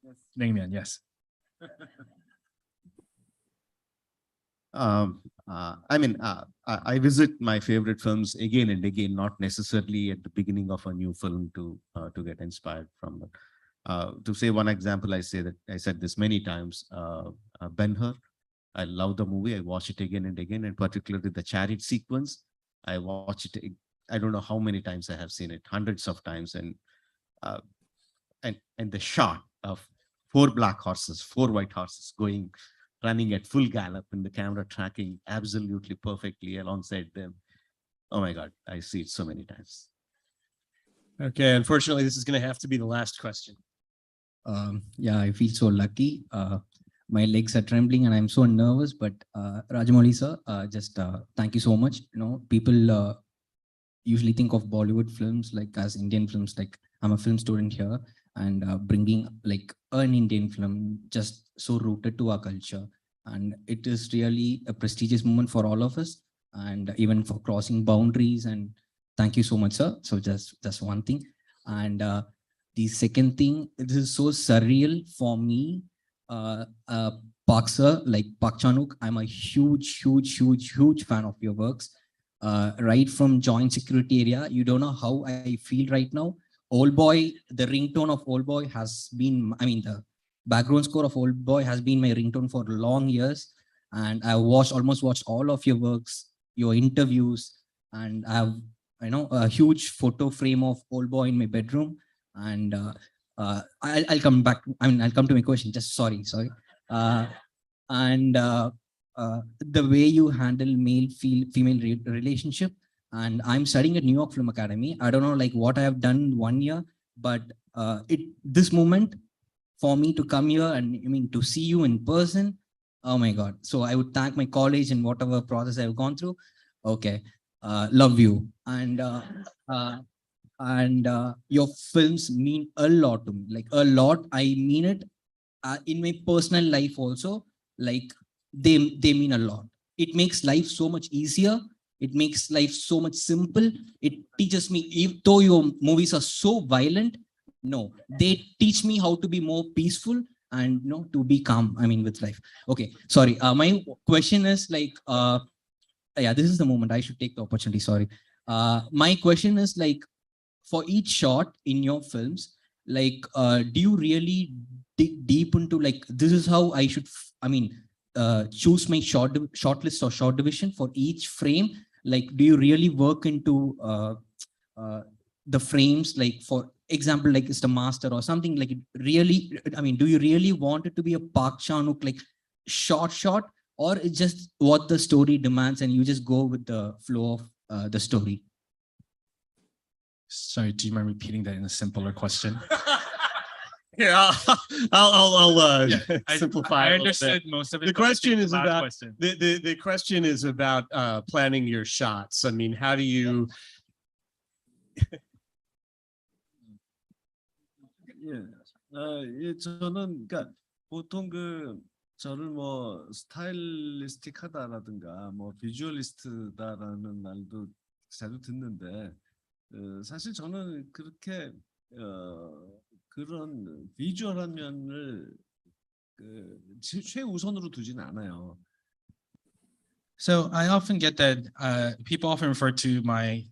Yes. 냉면, yes. I mean, I visit my favorite films again and again, not necessarily at the beginning of a new film to get inspired from them. To say one example, I said this many times. Ben-Hur, I love the movie. I watch it again and again, and particularly the chariot sequence. I watch it. I don't know how many times I have seen it, hundreds of times, and the shot of 4 black horses, 4 white horses running at full gallop, and the camera tracking absolutely perfectly alongside them. Oh my God, I see it so many times. Okay, unfortunately, this is going to have to be the last question. Yeah, I feel so lucky. My legs are trembling and I'm so nervous, but Rajamouli sir, just thank you so much. You know, people usually think of Bollywood films like as Indian films, like I'm a film student here, and bringing like an Indian film just so rooted to our culture. And it is really a prestigious moment for all of us, and even for crossing boundaries. And thank you so much, sir. So just one thing. And the second thing, it is so surreal for me. Park sir, like Park Chan-wook, I'm a huge fan of your works. Right from Joint Security Area, you don't know how I feel right now. Old Boy, the ringtone of Old Boy has been, I mean, the background score of Old Boy has been my ringtone for long years. And I almost watched all of your works, your interviews, and I have, you know, a huge photo frame of Old Boy in my bedroom. And I'll come back. I mean, I'll come to my question. Just sorry. And the way you handle male-female relationship. And I'm studying at New York Film Academy. I don't know like what I have done 1 year, but this moment for me to come here and I mean to see you in person. Oh my God. So I would thank my college and whatever process I've gone through. Okay. Love you. And your films mean a lot to me, like a lot. I mean it in my personal life also, like they mean a lot. It makes life so much easier. It makes life so much simple. It teaches me, even though your movies are so violent, no, they teach me how to be more peaceful and you know, to be calm, I mean, with life. Okay, sorry. My question is like, yeah, this is the moment I should take the opportunity, sorry. My question is like, for each shot in your films, like, do you really dig deep into like, this is how I should, choose my short list or short division for each frame? Like, do you really work into the frames? Like, for example, like it's the master or something like it really, I mean, do you really want it to be a Park Chan-wook like short, or it's just what the story demands and you just go with the flow of the story? Sorry, do you mind repeating that in a simpler question? Yeah, I'll Yeah, simplify. I understood most of it. The question is about question. the question is about planning your shots. I mean, how do you? 예, 저는 그러니까 보통 저를 뭐 스타일리스틱하다라든가 뭐 비주얼리스트다라는 말도 자주 듣는데 사실 저는 그렇게 그런 비주얼한 면을 최우선으로 두진 않아요. So I often get that people often refer to my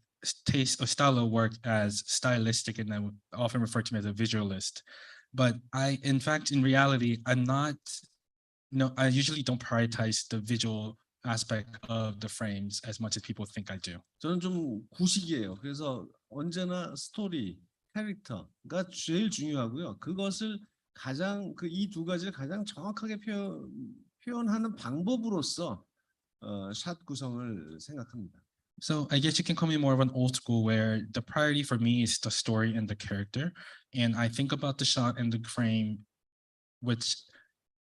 taste or style of work as stylistic, and I would often refer to me as a visualist. But in fact, in reality, I usually don't prioritize the visual aspect of the frames as much as people think I do. 저는 좀 구식이에요. 그래서 언제나 스토리, 캐릭터가 제일 중요하고요. 그것을 가장 이 두 가지를 가장 정확하게 표현하는 방법으로서 샷 구성을 생각합니다. So I guess you can call me more of an old school where the priority for me is the story and the character. And I think about the shot and the frame, which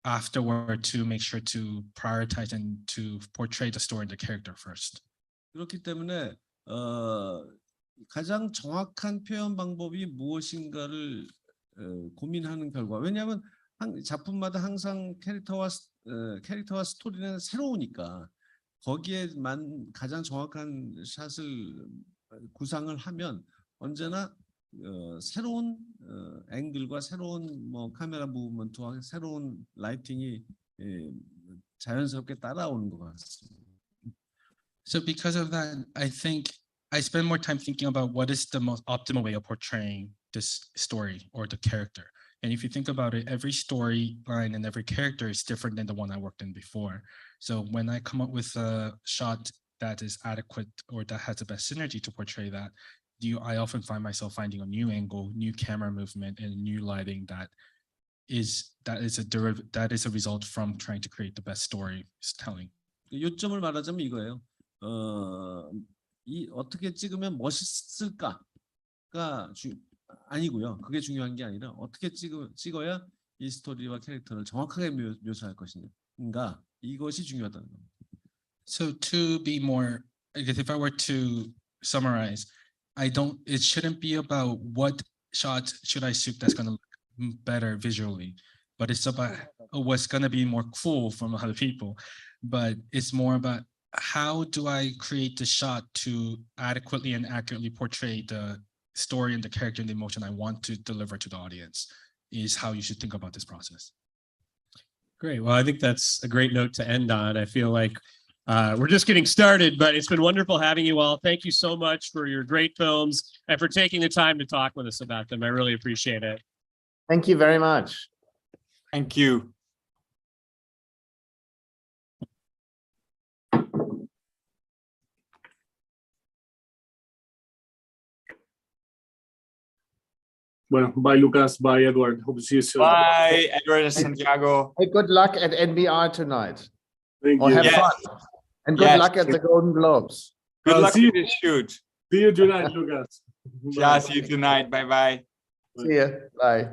afterward to make sure to prioritize and to portray the story and the character first. 그렇기 때문에 가장 정확한 표현 방법이 무엇인가를 고민하는 결과, 왜냐하면 작품마다 항상 캐릭터와 스토리는 새로우니까 거기에만 가장 정확한 샷을 구상을 하면 언제나 새로운 앵글과 새로운 뭐 카메라 무브먼트와 새로운 라이팅이 자연스럽게 따라오는 것 같습니다. So because of that, I think I spend more time thinking about what is the most optimal way of portraying this story or the character. And if you think about it, every storyline and every character is different than the one I worked in before. So when I come up with a shot that is adequate or that has the best synergy to portray that, I often find myself finding a new angle, new camera movement, and new lighting that is a result from trying to create the best storytelling. 요점을 말하자면 이거예요. 이 어떻게 찍으면 멋있을까가 아니고요. 그게 중요한 게 아니라 어떻게 찍어야 이 스토리와 캐릭터를 정확하게 묘사할 것인가. 이것이 중요하다는 겁니다. So to be more, I guess if I were to summarize, it shouldn't be about what shot should I shoot that's going to look better visually, but it's about what's going to be more cool from other people. But it's more about how do I create the shot to adequately and accurately portray the story and the character and the emotion I want to deliver to the audience is how you should think about this process. Great. Well, I think that's a great note to end on. I feel like we're just getting started, but it's been wonderful having you all. Thank you so much for your great films and for taking the time to talk with us about them. I really appreciate it. Thank you very much. Thank you. Well, bye, Lucas. Bye, Edward. Hope to see you soon. Bye, Edward and Santiago. Hey, good luck at NBR tonight. Thank Or you. have Yes. fun. And good luck at the Golden Globes. Good luck see with the shoot. you tonight, Lucas. Yeah, see you tonight. Bye-bye. See you. Bye.